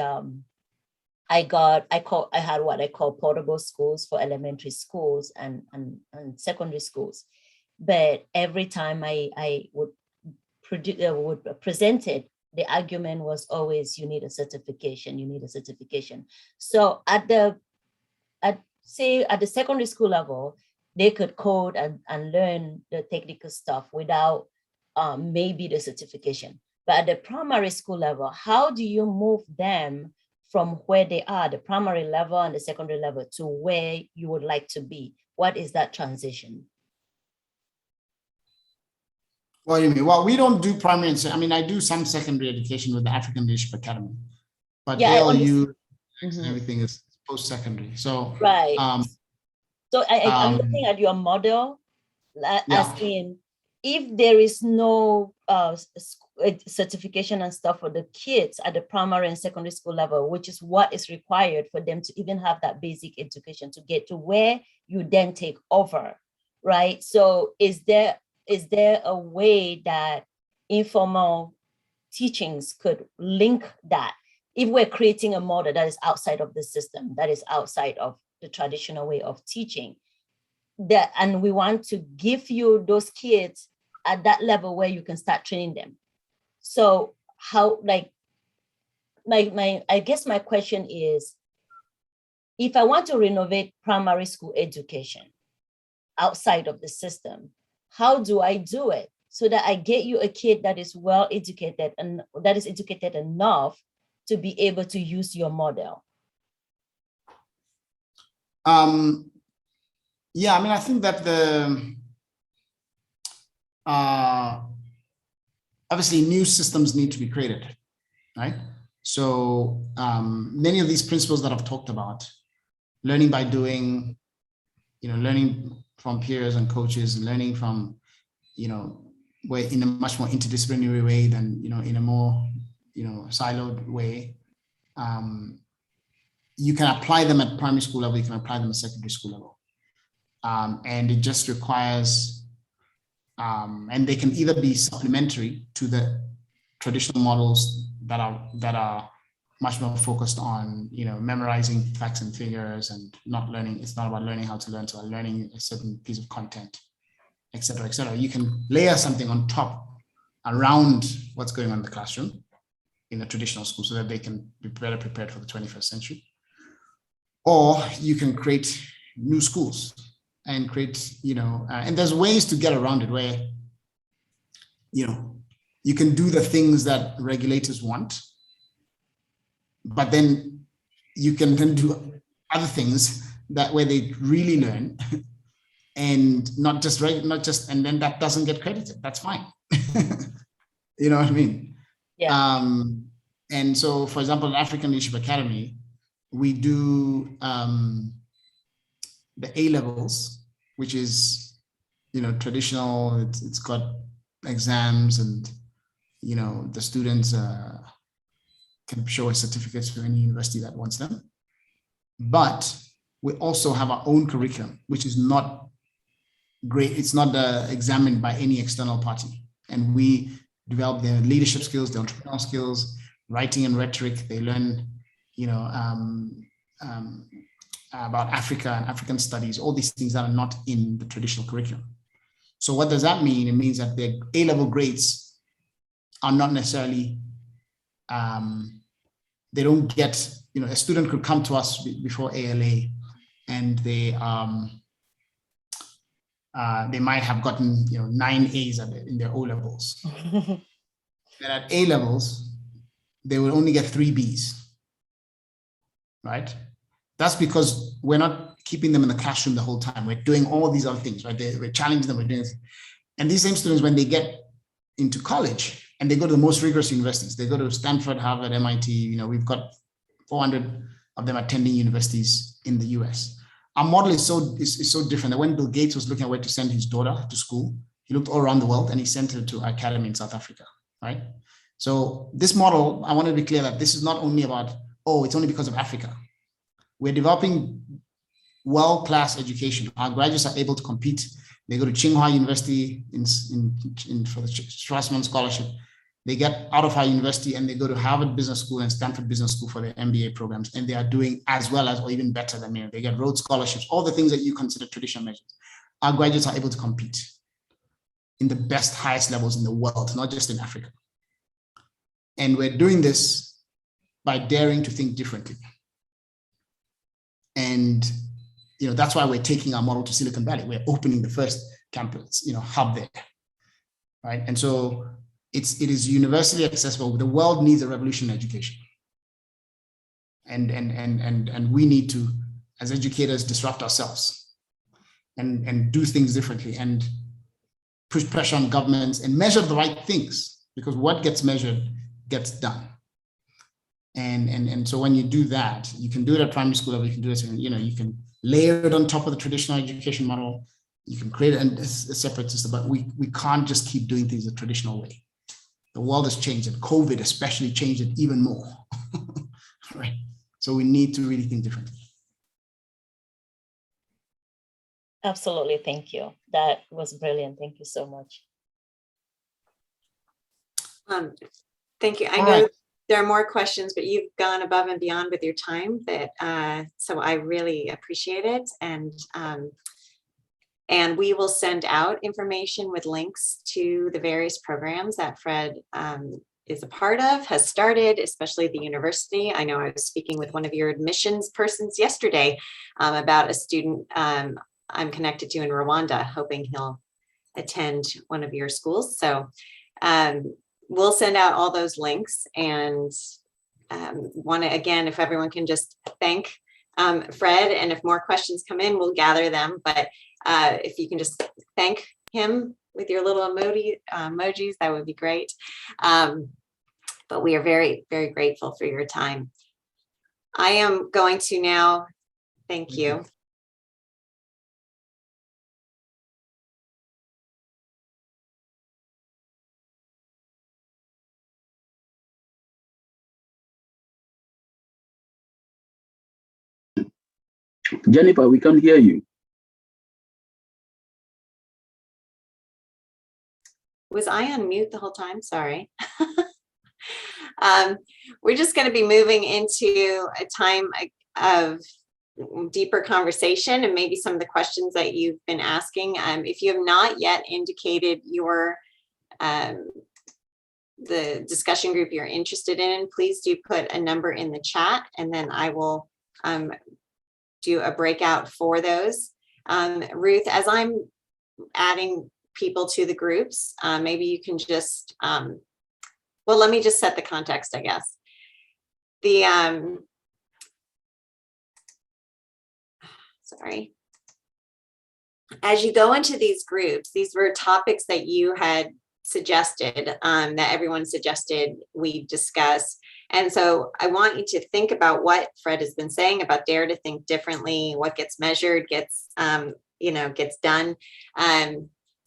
had what I call portable schools for elementary schools and secondary schools. But every time I would present it, the argument was always, you need a certification. So at the secondary school level, they could code and learn the technical stuff without maybe the certification. But at the primary school level, how do you move them from where they are, the primary level and the secondary level, to where you would like to be? What is that transition? What do you mean? Well, we don't do primary and I do some secondary education with the African Leadership Academy, but ALU and everything is post-secondary. So right. So I'm looking at your model, asking if there is no certification and stuff for the kids at the primary and secondary school level, which is what is required for them to even have that basic education to get to where you then take over, right? So is there a way that informal teachings could link that? If we're creating a model that is outside of the system, that is outside of the traditional way of teaching, and we want to give you those kids at that level where you can start training them. So how, I guess my question is, if I want to renovate primary school education outside of the system, how do I do it so that I get you a kid that is well educated and that is educated enough to be able to use your model? I think that obviously new systems need to be created, right? So many of these principles that I've talked about, learning by doing, learning from peers and coaches, and learning from, where in a much more interdisciplinary way than, in a more, siloed way. You can apply them at primary school level, you can apply them at secondary school level. And it just requires, and they can either be supplementary to the traditional models that are much more focused on, memorizing facts and figures and not learning. It's not about learning how to learn, so learning a certain piece of content, et cetera, et cetera. You can layer something on top around what's going on in the classroom in a traditional school so that they can be better prepared for the 21st century. Or you can create new schools and create, and there's ways to get around it where, you can do the things that regulators want, but then you can then do other things that where they really learn and not just, and then that doesn't get credited. That's fine. You know what I mean? Yeah. And so, for example, at African Leadership Academy, we do the A levels, which is, traditional. It's got exams, and the students can show a certificate to any university that wants them. But we also have our own curriculum, which is not great. It's not examined by any external party, and we develop their leadership skills, their entrepreneurial skills, writing and rhetoric. They learn, about Africa and African studies, all these things that are not in the traditional curriculum. So what does that mean? It means that their A-level grades are not necessarily, they don't get, a student could come to us before ALA and they might have gotten, 9 A's in their O-levels. And at A-levels, they will only get 3 B's, right? That's because we're not keeping them in the classroom the whole time. We're doing all these other things, right? We're challenging them, we're doing this. And these same students, when they get into college and they go to the most rigorous universities, they go to Stanford, Harvard, MIT, we've got 400 of them attending universities in the US. Our model is so different that when Bill Gates was looking at where to send his daughter to school, he looked all around the world and he sent her to our academy in South Africa, right? So this model, I want to be clear that this is not only about, it's only because of Africa. We're developing world-class education. Our graduates are able to compete. They go to Tsinghua University for the Strassman Scholarship. They get out of our university and they go to Harvard Business School and Stanford Business School for their MBA programs. And they are doing as well as, or even better than me. They get Rhodes scholarships, all the things that you consider traditional measures. Our graduates are able to compete in the best, highest levels in the world, not just in Africa. And we're doing this by daring to think differently. And that's why we're taking our model to Silicon Valley. We're opening the first campus, hub there, right? And so it is universally accessible. The world needs a revolution in education, and we need to, as educators, disrupt ourselves and do things differently and push pressure on governments and measure the right things, because what gets measured gets done. And so when you do that, you can do it at primary school level, you can do it, you can layer it on top of the traditional education model, you can create a separate system, but we can't just keep doing things the traditional way. The world has changed, and COVID especially changed it even more, right? So we need to really think differently. Absolutely, thank you. That was brilliant. Thank you so much. Thank you. I know there are more questions, but you've gone above and beyond with your time. So I really appreciate it. And we will send out information with links to the various programs that Fred is a part of, has started, especially the university. I know I was speaking with one of your admissions persons yesterday about a student I'm connected to in Rwanda, hoping he'll attend one of your schools. So we'll send out all those links, and want to, again, if everyone can just thank Fred, and if more questions come in, we'll gather them. But if you can just thank him with your little emojis, that would be great. But we are very, very grateful for your time. I am going to now, thank you. Jennifer, we can't hear you. Was I on mute the whole time? Sorry. We're just going to be moving into a time of deeper conversation and maybe some of the questions that you've been asking. If you have not yet indicated your the discussion group you're interested in, please do put a number in the chat, and then I will do a breakout for those. Ruth, as I'm adding people to the groups, maybe you can just, well, let me just set the context, I guess. The, sorry. As you go into these groups, these were topics that you had suggested, that everyone suggested we discuss. And so I want you to think about what Fred has been saying about dare to think differently, what gets measured, gets, gets done.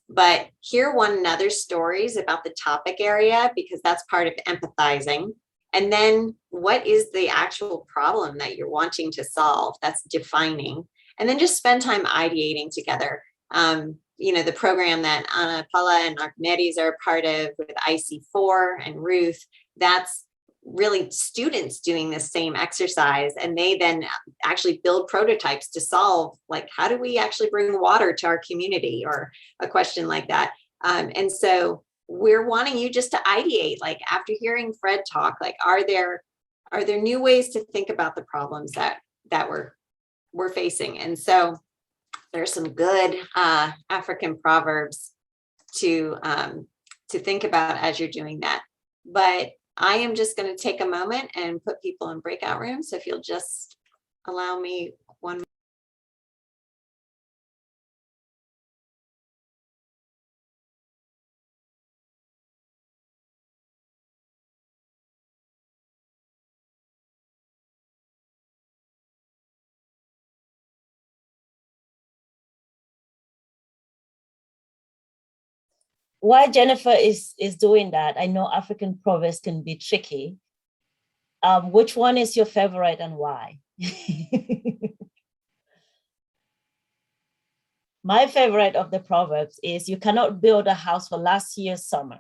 But hear one another's stories about the topic area, because that's part of empathizing. And then what is the actual problem that you're wanting to solve? That's defining. And then just spend time ideating together. The program that Anna Paula and Archimedes are a part of with IC4 and Ruth, that's really students doing the same exercise, and they then actually build prototypes to solve, like, how do we actually bring water to our community, or a question like that. And so we're wanting you just to ideate, like, after hearing Fred talk, like, are there new ways to think about the problems that we're facing? And so there's some good African proverbs to think about as you're doing that. But I am just going to take a moment and put people in breakout rooms. So if you'll just allow me one. While Jennifer is doing that, I know African proverbs can be tricky. Which one is your favorite and why? My favorite of the proverbs is, you cannot build a house for last year's summer.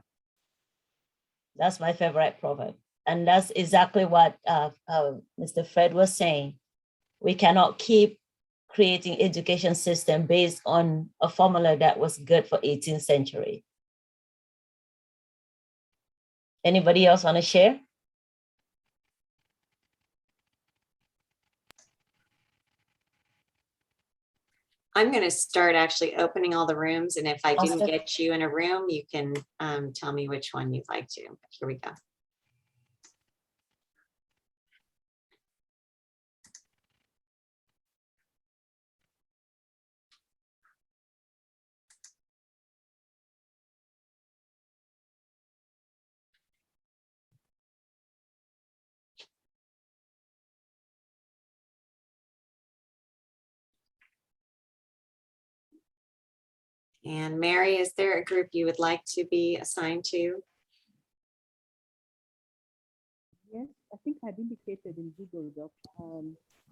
That's my favorite proverb. And that's exactly what Mr. Fred was saying. We cannot keep creating education system based on a formula that was good for 18th century. Anybody else want to share? I'm going to start actually opening all the rooms. And if I didn't Awesome. get you in a room, you can tell me which one you'd like to. Here we go. And Mary, is there a group you would like to be assigned to? Yes, I think I've indicated in Google Doc,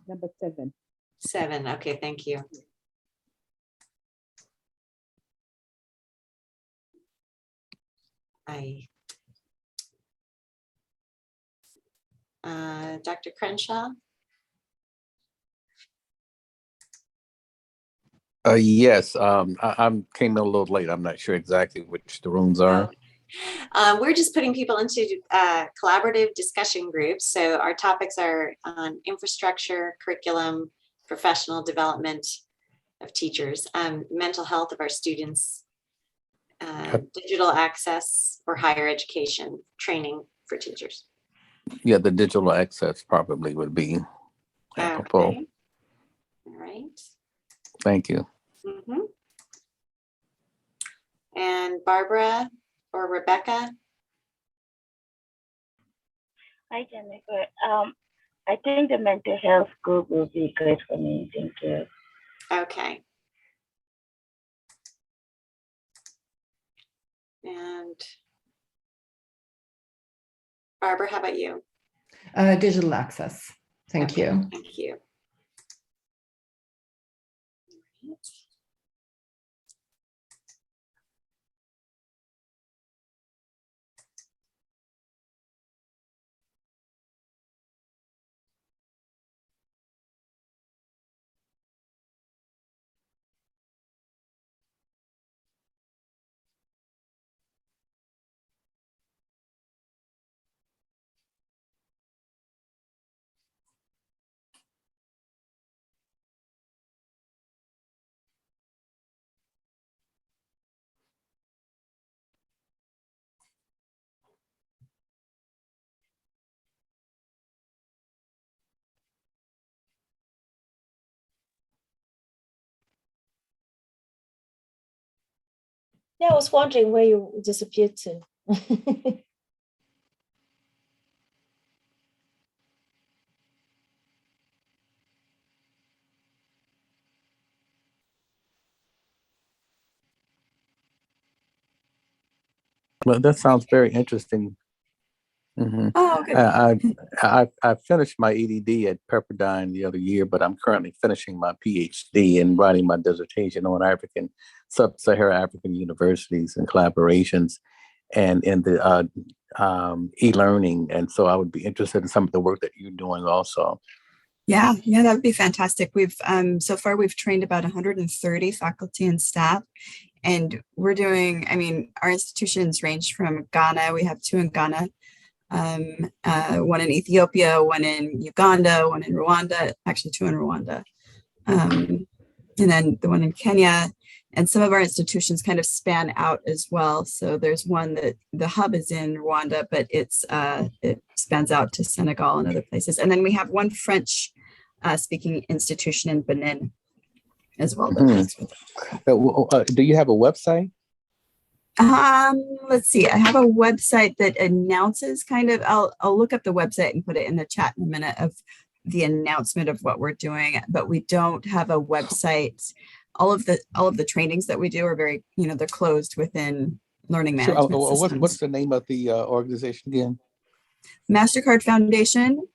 number 7. 7. Okay, thank you. Dr. Crenshaw? Yes, I came in a little late. I'm not sure exactly which the rooms are. We're just putting people into collaborative discussion groups. So our topics are on infrastructure, curriculum, professional development of teachers, mental health of our students, digital access for higher education, training for teachers. Yeah, the digital access probably would be apropos. Okay. All right. Thank you. Mm-hmm. And Barbara or Rebecca? Hi, Jennifer. I think the mental health group will be great for me. Thank you. Okay. And Barbara, how about you? Digital access. Thank you. Thank you. Yeah, I was wondering where you disappeared to. Well, that sounds very interesting. Mhm. Oh, good. I finished my EDD at Pepperdine the other year, but I'm currently finishing my PhD and writing my dissertation on African, sub-Saharan African universities and collaborations, and in the e-learning. And so I would be interested in some of the work that you're doing also. Yeah, that would be fantastic. We've so far we've trained about 130 faculty and staff, and we're doing, I mean, our institutions range from Ghana. We have 2 in Ghana, one in Ethiopia, one in Uganda, one in Rwanda, actually 2 in Rwanda, and then the one in Kenya. And some of our institutions kind of span out as well. So there's one that the hub is in Rwanda, but it spans out to Senegal and other places. And then we have one French speaking institution in Benin as well. Do you have a website? Let's see. I have a website that announces kind of, I'll look up the website and put it in the chat in a minute of the announcement of what we're doing, but we don't have a website. All of the trainings that we do are very, they're closed within learning management systems. What's the name of the organization again? MasterCard Foundation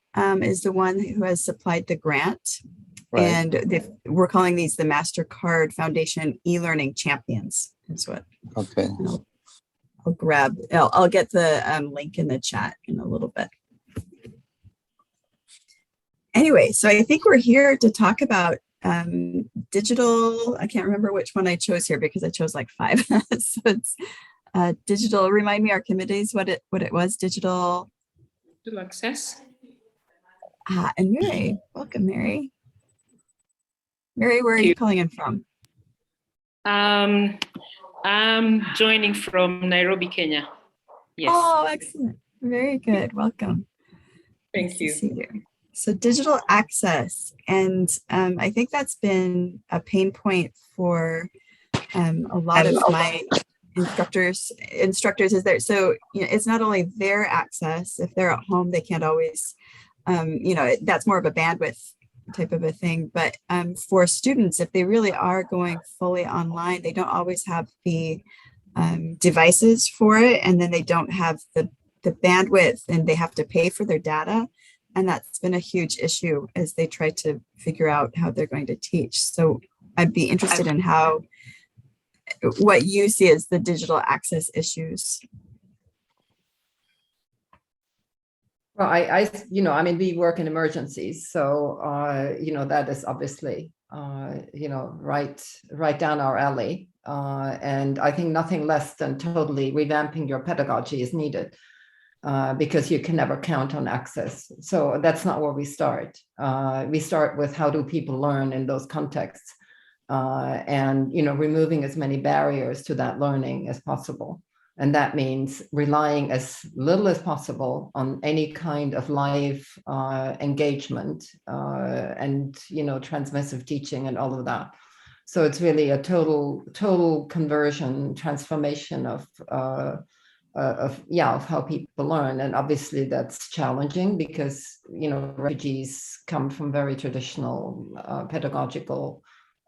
is the one who has supplied the grant. Right. And we're calling these the MasterCard Foundation e-learning champions. Is what. Okay. I'll get the link in the chat in a little bit. Anyway, so I think we're here to talk about digital. I can't remember which one I chose here because I chose like 5. So it's digital. Remind me, Archimedes, what it was. Digital access. And Mary, welcome, Mary. Mary, where are you calling in from? I'm joining from Nairobi, Kenya. Yes. Oh, excellent. Very good. Welcome. Thank you. To see you. So digital access, and I think that's been a pain point for a lot of my instructors is there. So it's not only their access. If they're at home, they can't always, that's more of a bandwidth type of a thing. But for students, if they really are going fully online, they don't always have the devices for it, and then they don't have the bandwidth, and they have to pay for their data. And that's been a huge issue as they try to figure out how they're going to teach. So I'd be interested in what you see as the digital access issues. Well, I mean, we work in emergencies, so that is obviously right down our alley. And I think nothing less than totally revamping your pedagogy is needed. Because you can never count on access. So that's not where we start. We start with how do people learn in those contexts, and removing as many barriers to that learning as possible. And that means relying as little as possible on any kind of live engagement and transmissive teaching and all of that. So it's really a total conversion, transformation of how people learn. And obviously that's challenging because refugees come from very traditional pedagogical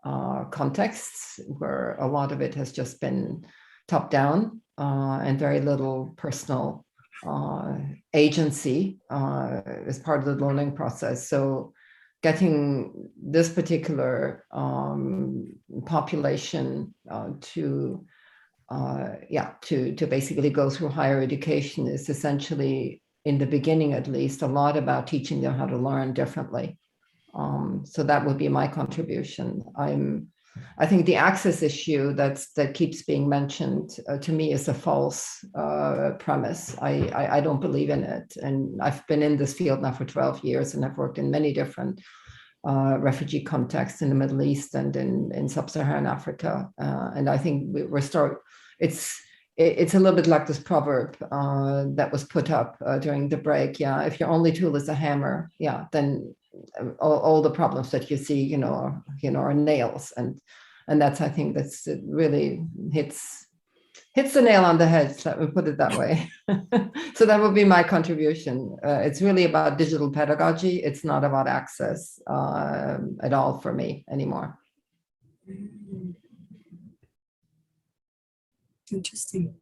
contexts where a lot of it has just been top down and very little personal agency as part of the learning process. So getting this particular population to basically go through higher education is essentially, in the beginning at least, a lot about teaching them how to learn differently. So that would be my contribution. I think the access issue that keeps being mentioned to me is a false premise. I don't believe in it. And I've been in this field now for 12 years and I've worked in many different refugee contexts in the Middle East and in sub-Saharan Africa. And I think it's a little bit like this proverb that was put up during the break. Yeah, if your only tool is a hammer, then all the problems that you see, are nails, and that's, I think, that's it really hits the nail on the head. Let me put it that way. So that would be my contribution. It's really about digital pedagogy. It's not about access at all for me anymore. Interesting.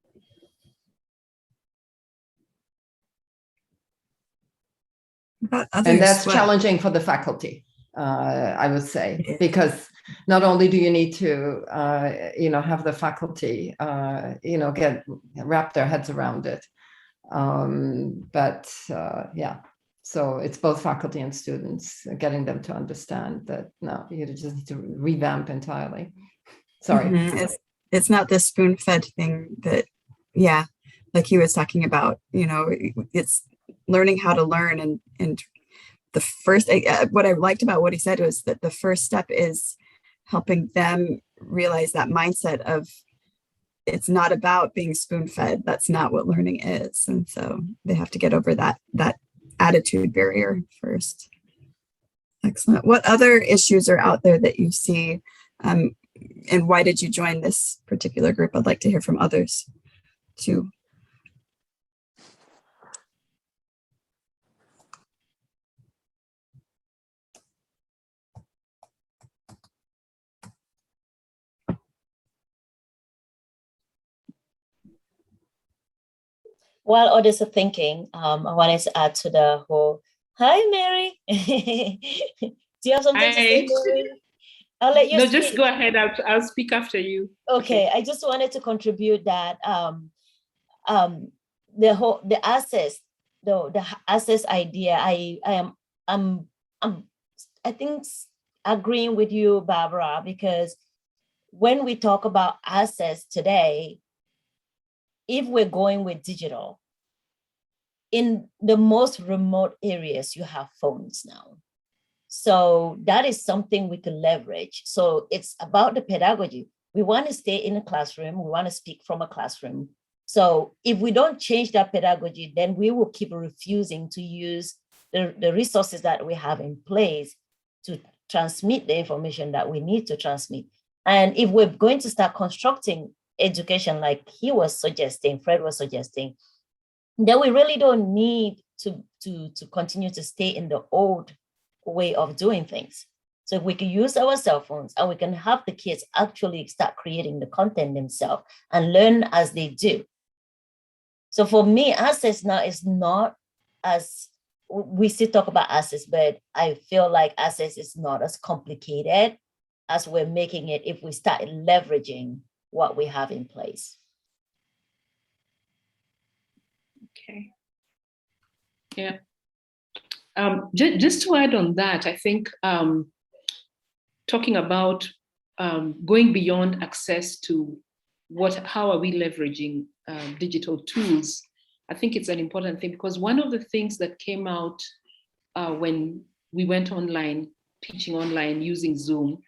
And that's challenging for the faculty, I would say, because not only do you need to, have the faculty, wrap their heads around it, so it's both faculty and students, getting them to understand that, no, you just need to revamp entirely. Sorry. Mm-hmm. It's not this spoon-fed thing that, like he was talking about, it's learning how to learn, and the first, what I liked about what he said was that the first step is helping them realize that mindset of it's not about being spoon-fed. That's not what learning is, and so they have to get over that attitude barrier first. Excellent. What other issues are out there that you see, and why did you join this particular group? I'd like to hear from others too. While others are thinking, I wanted to add to the whole, hi, Mary. Do you have something to say, Mary? I'll let you No, speak. just go ahead. I'll speak after you. Okay, I just wanted to contribute that the access idea, I'm I think agreeing with you, Barbara, because when we talk about access today, if we're going with digital, in the most remote areas, you have phones now. So that is something we can leverage. So it's about the pedagogy. We want to stay in a classroom. We want to speak from a classroom. So if we don't change that pedagogy, then we will keep refusing to use the resources that we have in place to transmit the information that we need to transmit. And if we're going to start constructing education like he was suggesting, Fred was suggesting, then we really don't need to continue to stay in the old way of doing things. So if we can use our cell phones and we can have the kids actually start creating the content themselves and learn as they do. So for me, access now is not as, we still talk about access, but I feel like access is not as complicated as we're making it if we start leveraging what we have in place. Okay. Yeah. Just to add on that, I think talking about going beyond access to how are we leveraging digital tools, I think it's an important thing, because one of the things that came out when we went online, teaching online using Zoom,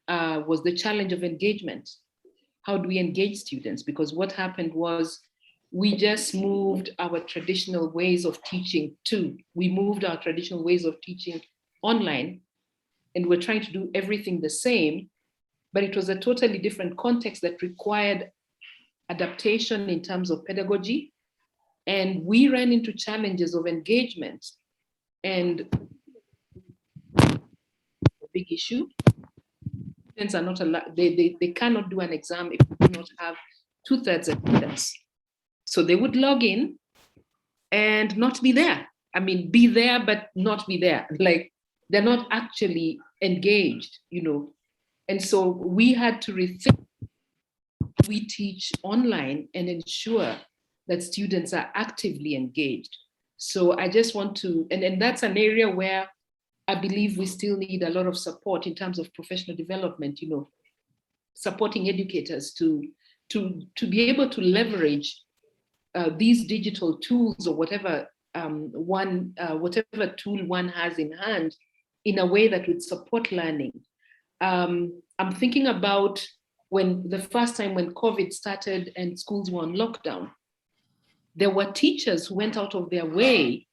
was the challenge of engagement. How do we engage students? Because what happened was we just moved our traditional ways of teaching online, and we're trying to do everything the same, but it was a totally different context that required adaptation in terms of pedagogy. And we ran into challenges of engagement, and a big issue. Students are not allowed, they cannot do an exam if they do not have 2/3 attendance. So they would log in and not be there. I mean, be there, but not be there. Like, they're not actually engaged, And so we had to rethink. We teach online and ensure that students are actively engaged. So I just want to, and that's an area where I believe we still need a lot of support in terms of professional development, you know, supporting educators to be able to leverage these digital tools or whatever whatever tool one has in hand in a way that would support learning. I'm thinking about when the first time when COVID started and schools were on lockdown, there were teachers who went out of their way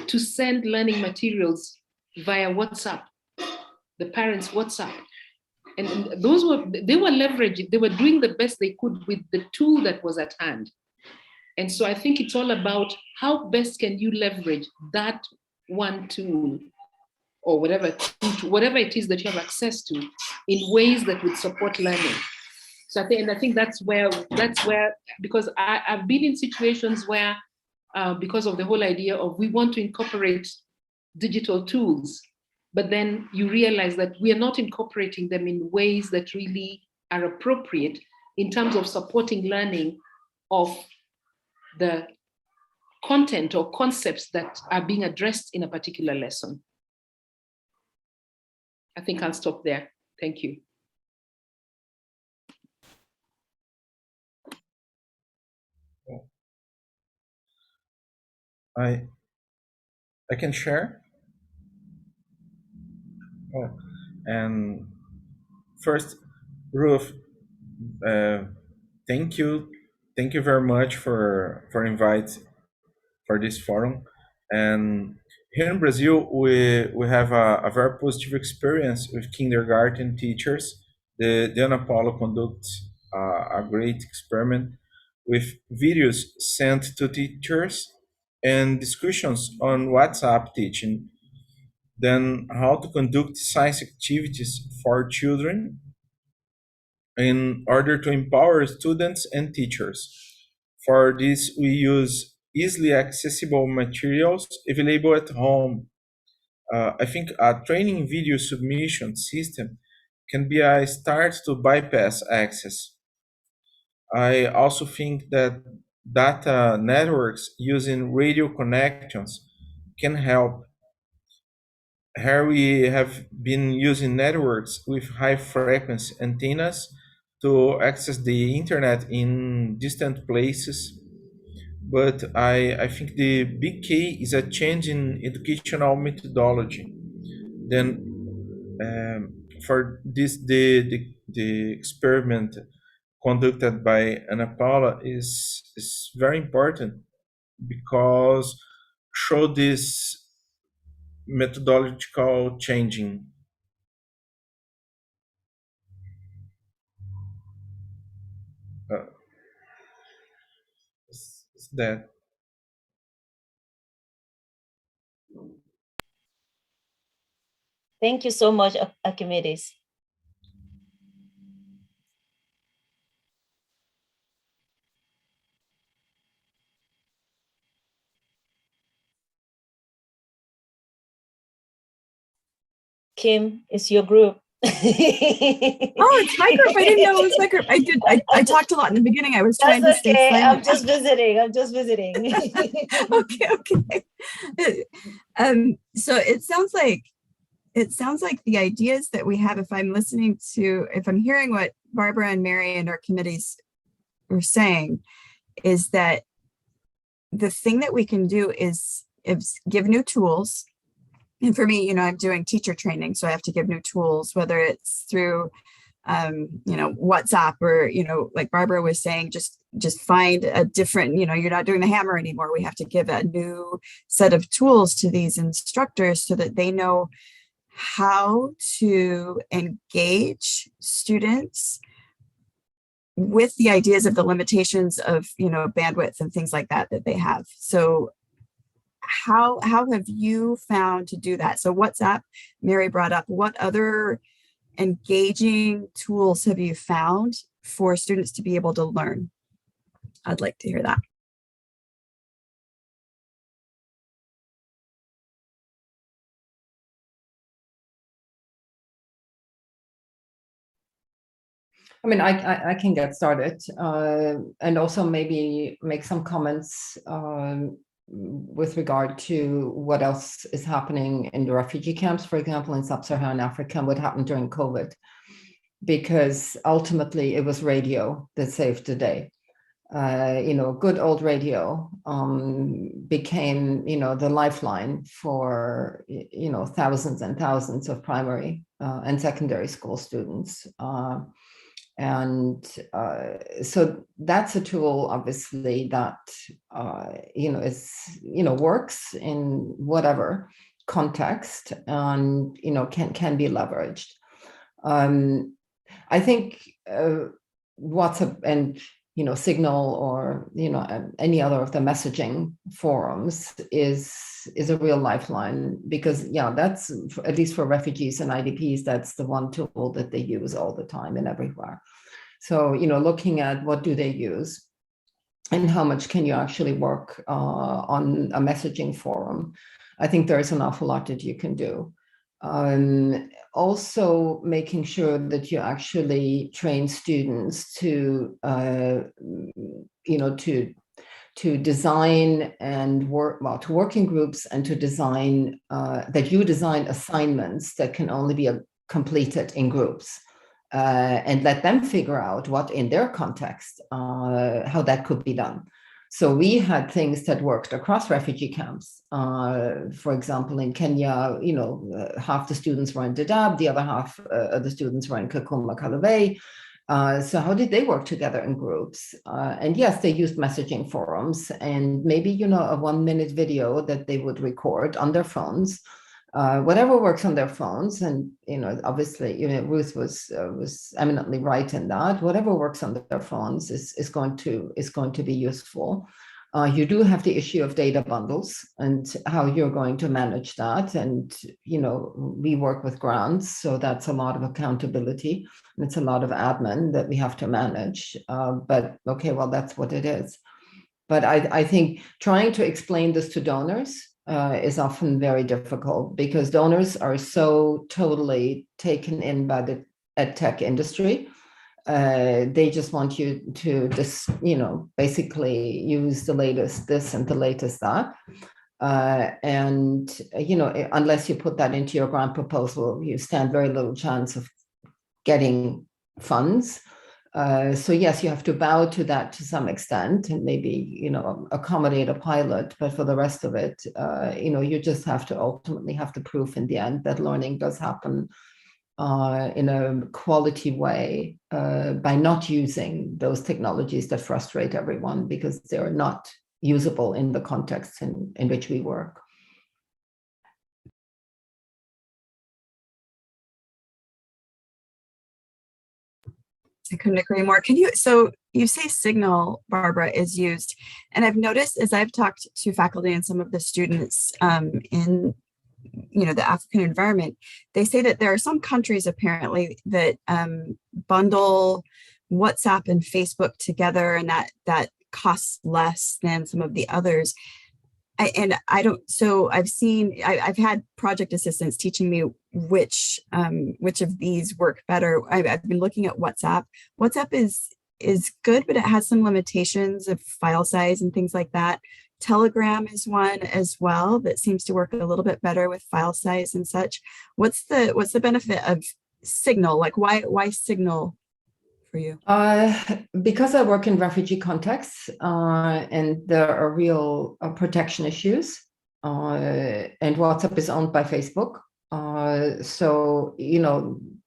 to send learning materials via WhatsApp, the parents' WhatsApp. And they were leveraging, they were doing the best they could with the tool that was at hand. And so I think it's all about how best can you leverage that one tool or whatever it is that you have access to in ways that would support learning. So I think that's where, because I've been in situations where, because of the whole idea of we want to incorporate digital tools, but then you realize that we are not incorporating them in ways that really are appropriate in terms of supporting learning of the content or concepts that are being addressed in a particular lesson. I think I'll stop there. Thank you. I can share. Oh, and first, Ruth, thank you very much for invite for this forum. And here in Brazil, we have a very positive experience with kindergarten teachers. The Ana Paula conducts a great experiment with videos sent to teachers and discussions on WhatsApp teaching, then how to conduct science activities for children in order to empower students and teachers. For this, we use easily accessible materials available at home. I think a training video submission system can be a start to bypass access. I also think that data networks using radio connections can help. Here we have been using networks with high frequency antennas to access the internet in distant places. But I think the big key is a change in educational methodology. Then for this, the experiment conducted by Ana Paula is very important because show this methodological changing. Is that Thank you so much, Archimedes. Kim, it's your group. Oh, it's my group. I didn't know it was my group. I talked a lot in the beginning. I was trying to stay okay. silent. I'm just visiting. Okay. So it sounds like the ideas that we have, if I'm hearing what Barbara and Mary and our committees were saying, is that the thing that we can do is give new tools. And for me, I'm doing teacher training, so I have to give new tools, whether it's through, WhatsApp or, like Barbara was saying, just find a different, you're not doing the hammer anymore. We have to give a new set of tools to these instructors so that they know how to engage students with the ideas of the limitations of, bandwidth and things like that they have. So how have you found to do that? So WhatsApp, Mary brought up, what other engaging tools have you found for students to be able to learn? I'd like to hear that. I mean, I can get started and also maybe make some comments with regard to what else is happening in the refugee camps, for example, in sub-Saharan Africa, and what happened during COVID, because ultimately it was radio that saved the day. Good old radio became, the lifeline for, thousands and thousands of primary and secondary school students. So that's a tool, obviously, that, works in whatever context and, can be leveraged. I think WhatsApp and Signal or any other of the messaging forums is a real lifeline, because that's, at least for refugees and IDPs, that's the one tool that they use all the time and everywhere. So looking at what do they use and how much can you actually work on a messaging forum, I think there's an awful lot that you can do. Also making sure that you actually train students to design and to work in groups, and to design that you design assignments that can only be completed in groups, and let them figure out what in their context how that could be done. So we had things that worked across refugee camps. For example, in Kenya, half the students were in Dadaab, the other half of the students were in Kakuma Kalobey. So how did they work together in groups? And yes, they used messaging forums, and maybe, a 1-minute video that they would record on their phones, whatever works on their phones. And, obviously, Ruth was eminently right in that. Whatever works on their phones is going to be useful. You do have the issue of data bundles and how you're going to manage that. And, we work with grants, so that's a lot of accountability. And it's a lot of admin that we have to manage. But okay, well, that's what it is. But I think trying to explain this to donors is often very difficult, because donors are so totally taken in by the ed tech industry. They just want you to just, basically use the latest this and the latest that. And, unless you put that into your grant proposal, you stand very little chance of getting funds. So yes, you have to bow to that to some extent, and maybe, accommodate a pilot, but for the rest of it, you just have to ultimately have to prove in the end that learning does happen in a quality way by not using those technologies that frustrate everyone because they're not usable in the context in which we work. I couldn't agree more. So you say Signal, Barbara, is used, and I've noticed as I've talked to faculty and some of the students in the African environment, they say that there are some countries apparently that bundle WhatsApp and Facebook together, and that costs less than some of the others. I've had project assistants teaching me which of these work better. I've been looking at WhatsApp. WhatsApp is good, but it has some limitations of file size and things like that. Telegram is one as well that seems to work a little bit better with file size and such. What's the benefit of Signal? Like why Signal for you? Because I work in refugee contexts and there are real protection issues, and WhatsApp is owned by Facebook. So,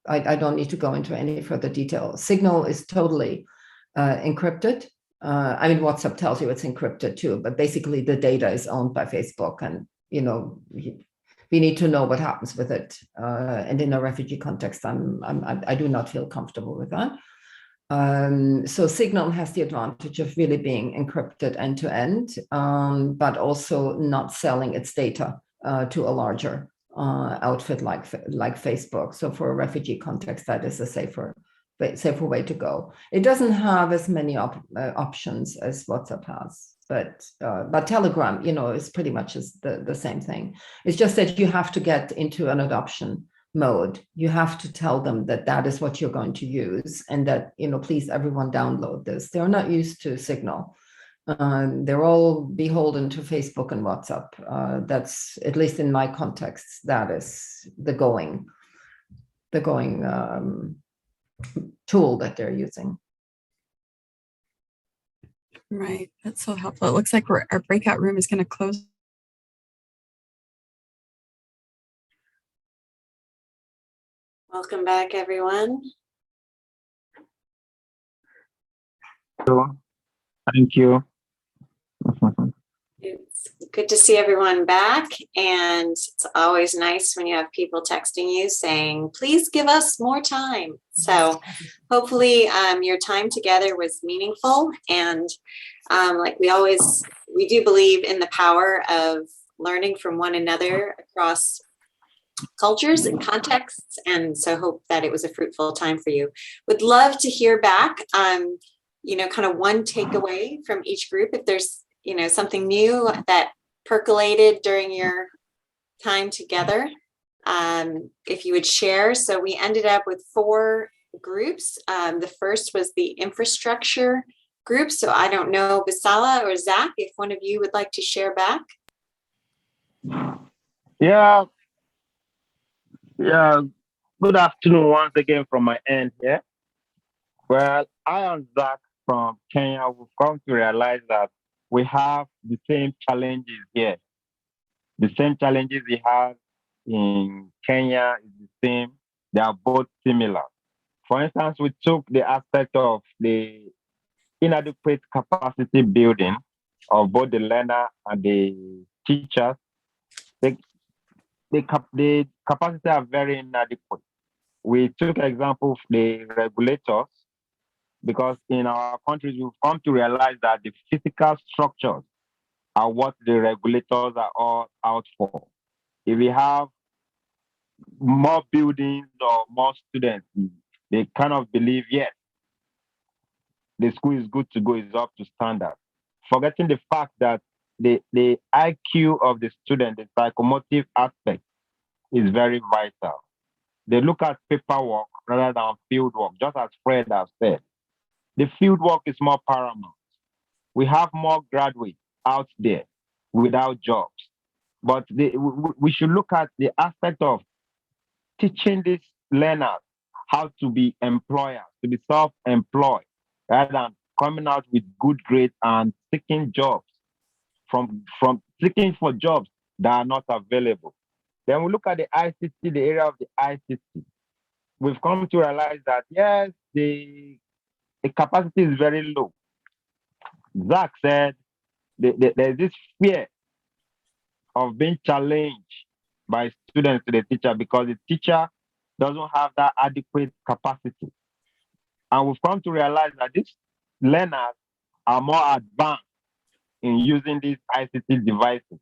I don't need to go into any further detail. Signal is totally encrypted. WhatsApp tells you it's encrypted too, but basically the data is owned by Facebook, and, we need to know what happens with it. And in a refugee context, I do not feel comfortable with that. So Signal has the advantage of really being encrypted end to end, but also not selling its data to a larger outfit like Facebook. So for a refugee context, that is a safer way to go. It doesn't have as many options as WhatsApp has, but Telegram, is pretty much the same thing. It's just that you have to get into an adoption mode, you have to tell them that that is what you're going to use, and that, please everyone download this. They're not used to Signal. They're all beholden to Facebook and WhatsApp. That's, at least in my context, that is the going tool that they're using. Right. That's so helpful. It looks like our breakout room is going to close. Welcome back, everyone. Thank you. It's good to see everyone back, and it's always nice when you have people texting you saying, please give us more time. So hopefully your time together was meaningful, and like we do believe in the power of learning from one another across cultures and contexts, and so hope that it was a fruitful time for you. Would love to hear back kind of one takeaway from each group, if there's something new that percolated during your time together, if you would share. So we ended up with 4 groups. The first was the infrastructure group. So I don't know, Basala or Zach, if one of you would like to share back. Yeah. Good afternoon once again from my end here. Well, I am Zach from Kenya. We've come to realize that we have the same challenges here. The same challenges we have in Kenya is the same. They are both similar. For instance, we took the aspect of the inadequate capacity building of both the learner and the teachers. The capacity are very inadequate. We took example of the regulators, because in our countries, we've come to realize that the physical structures are what the regulators are all out for. If we have more buildings or more students, they kind of believe, yes, the school is good to go, is up to standard. Forgetting the fact that the IQ of the student, the psychomotive aspect, is very vital. They look at paperwork rather than field work, just as Fred has said. The field work is more paramount. We have more graduates out there without jobs, but we should look at the aspect of teaching these learners how to be employers, to be self-employed, rather than coming out with good grades and seeking jobs, from seeking for jobs that are not available. Then we look at the ICT, the area of the ICT. We've come to realize that, yes, the capacity is very low. Zach said there's this fear of being challenged by students to the teacher because the teacher doesn't have that adequate capacity. And we've come to realize that these learners are more advanced in using these ICT devices.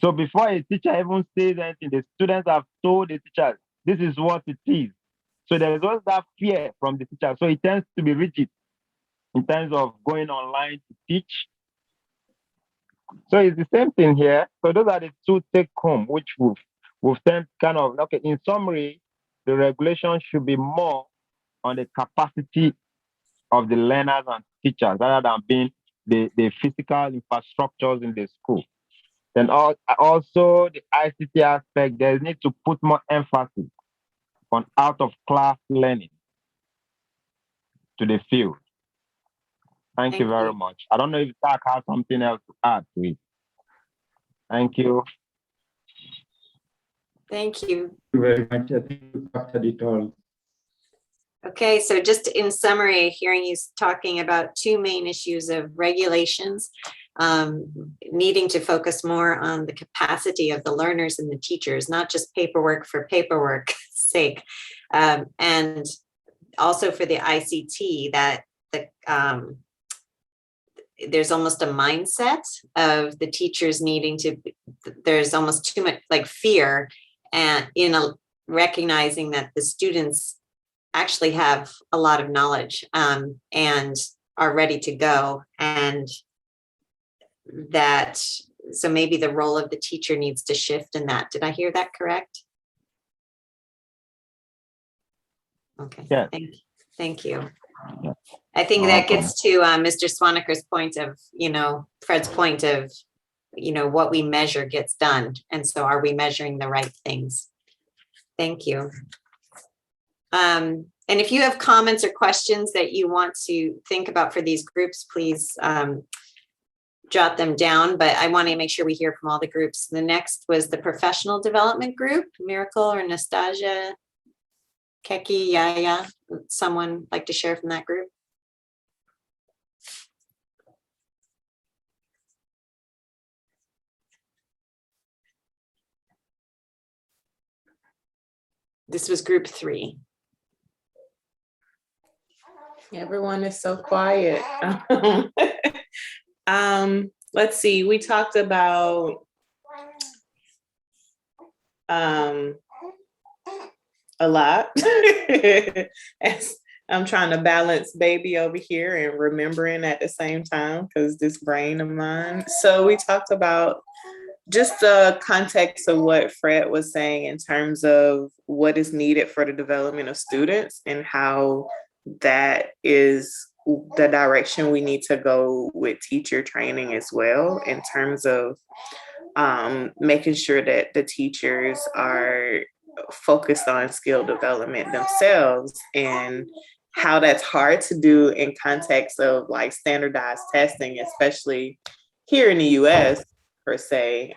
So before a teacher even says anything, the students have told the teacher, this is what it is. So there is always that fear from the teacher. So it tends to be rigid in terms of going online to teach. So it's the same thing here. So those are the 2 take home, which we've kind of, okay, in summary, the regulation should be more on the capacity of the learners and teachers rather than being the physical infrastructures in the school. Then also the ICT aspect, there need to put more emphasis on out-of-class learning to the field. Thank you very much. I don't know if Zach has something else to add to it. Thank you. Thank you. Thank you very much. I think you captured it all. Okay, so just in summary, hearing you talking about 2 main issues of regulations, needing to focus more on the capacity of the learners and the teachers, not just paperwork for paperwork's sake, and also for the ICT, that there's almost a mindset of the teachers needing to, there's almost too much like fear, and recognizing that the students actually have a lot of knowledge and are ready to go, and that, so maybe the role of the teacher needs to shift in that. Did I hear that correct? Okay, Yeah. thank you. Yeah. I think No that problem. gets to Mr. Swaniker's point of, Fred's point of, what we measure gets done. And so are we measuring the right things? Thank you. And if you have comments or questions that you want to think about for these groups, please jot them down, but I want to make sure we hear from all the groups. The next was the professional development group, Miracle or Nastasia, Keki, Yaya. Someone like to share from that group? This was group 3. Everyone is so quiet. Let's see, we talked about a lot. As I'm trying to balance baby over here and remembering at the same time because this brain of mine. So we talked about just the context of what Fred was saying in terms of what is needed for the development of students and how that is the direction we need to go with teacher training as well, in terms of making sure that the teachers are focused on skill development themselves, and how that's hard to do in context of like standardized testing, especially here in the US per se.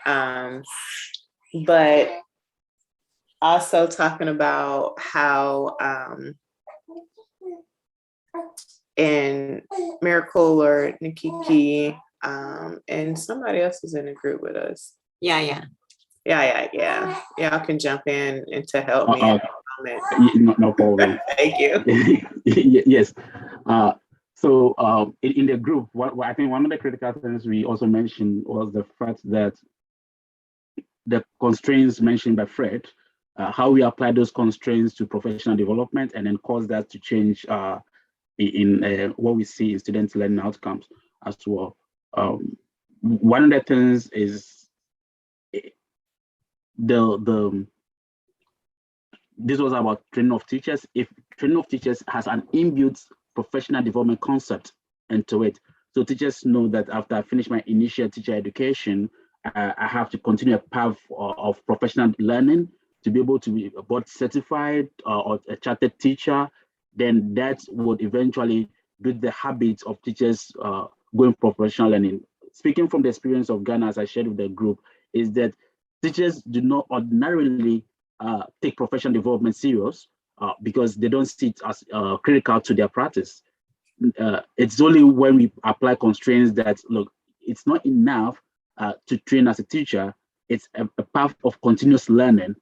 But also talking about how in Miracle or Nikiki, and somebody else is in the group with us. Yeah. Y'all can jump in and to help me. No problem. Thank you. Yes. So in the group, what I think one of the critical things we also mentioned was the fact that the constraints mentioned by Fred, how we apply those constraints to professional development and then cause that to change in what we see in student learning outcomes as well. One of the things is this was about training of teachers. If training of teachers has an inbuilt professional development concept into it, so teachers know that after I finish my initial teacher education, I have to continue a path of professional learning to be able to be board certified or a chartered teacher. Then that would eventually build the habits of teachers going professional learning. Speaking from the experience of Ghana, as I shared with the group, is that teachers do not ordinarily take professional development serious because they don't see it as critical to their practice. It's only when we apply constraints that, look, it's not enough to train as a teacher. It's a path of continuous learning.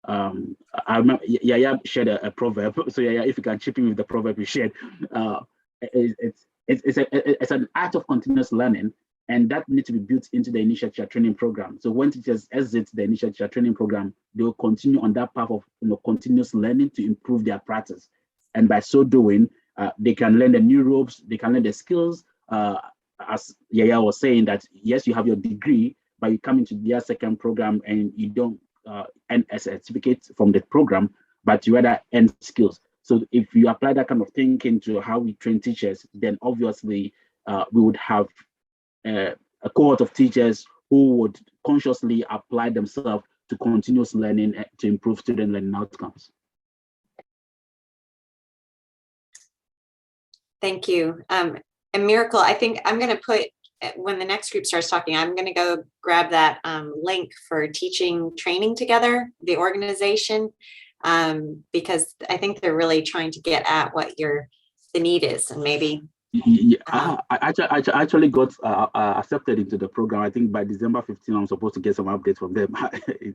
I remember Yaya shared a proverb. So Yaya, if you can chip in with the proverb you shared, it's an art of continuous learning, and that needs to be built into the initial teacher training program. So when teachers exit the initial teacher training program, they will continue on that path of continuous learning to improve their practice, and by so doing, they can learn the new ropes, they can learn the skills. As Yaya was saying, that yes, you have your degree, but you come into their second program and you don't earn a certificate from the program, but you rather earn skills. So if you apply that kind of thinking to how we train teachers, then obviously we would have a cohort of teachers who would consciously apply themselves to continuous learning to improve student learning outcomes. Thank you. And Miracle, I think I'm going to put, when the next group starts talking, I'm going to go grab that link for teaching training together, the organization, because I think they're really trying to get at what the need is, and maybe. I actually got accepted into the program. I think by December 15, I'm supposed to get some updates from them.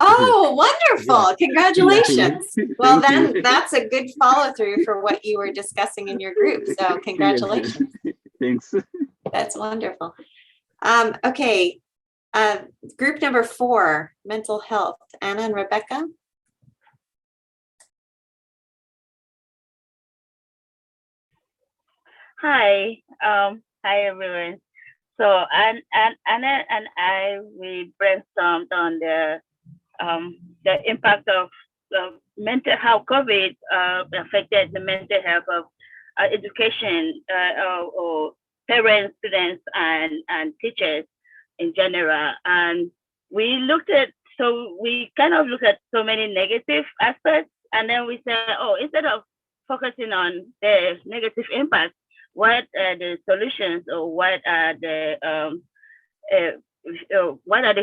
Oh, wonderful. Yeah. Congratulations. Yeah. Well, then that's a good follow through for what you were discussing in your group. So congratulations. Yes. Thanks. That's wonderful. Okay. Group number 4, mental health. Anna and Rebecca. Hi. Hi everyone. So Anna and I, we brainstormed on the impact of mental health, COVID affected the mental health of education or parents, students, and teachers in general. And we kind of looked at so many negative aspects, and then we said, oh, instead of focusing on the negative impact, what are the solutions, or what are the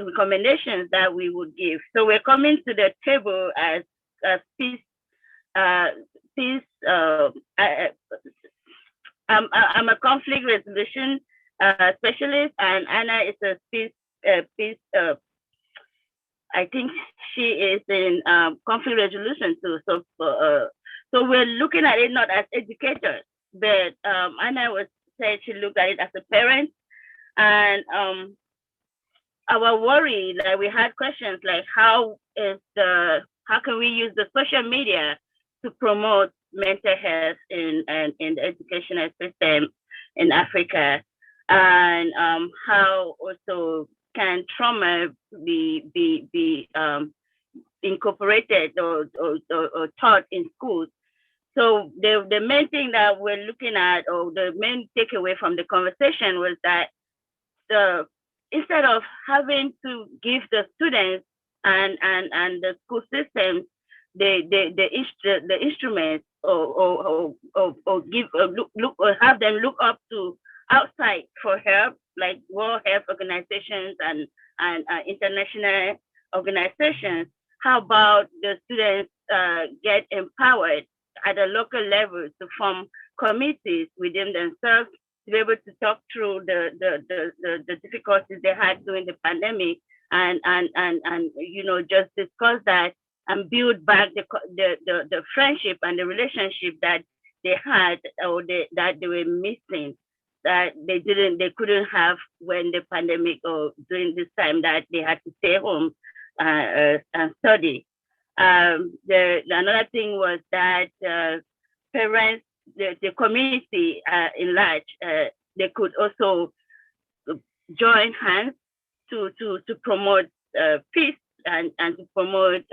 recommendations that we would give? So we're coming to the table as a peace. I'm a conflict resolution specialist, and Anna is a peace. I think she is in conflict resolution too. So we're looking at it not as educators, but Anna said she looked at it as a parent, and our worry, like we had questions like how can we use the social media to promote mental health in the educational system in Africa, and how also can trauma be incorporated or taught in schools. So the main thing that we're looking at, or the main takeaway from the conversation, was that instead of having to give the students and the school systems the instruments, or give look or have them look up to outside for help, like World Health Organizations and international organizations, how about the students get empowered at a local level to form committees within themselves, to be able to talk through the difficulties they had during the pandemic, and just discuss that and build back the friendship and the relationship that they had, or that they were missing, that they couldn't have when the pandemic, or during this time that they had to stay home and study. Another thing was that parents, the community in large, they could also join hands to promote peace and to promote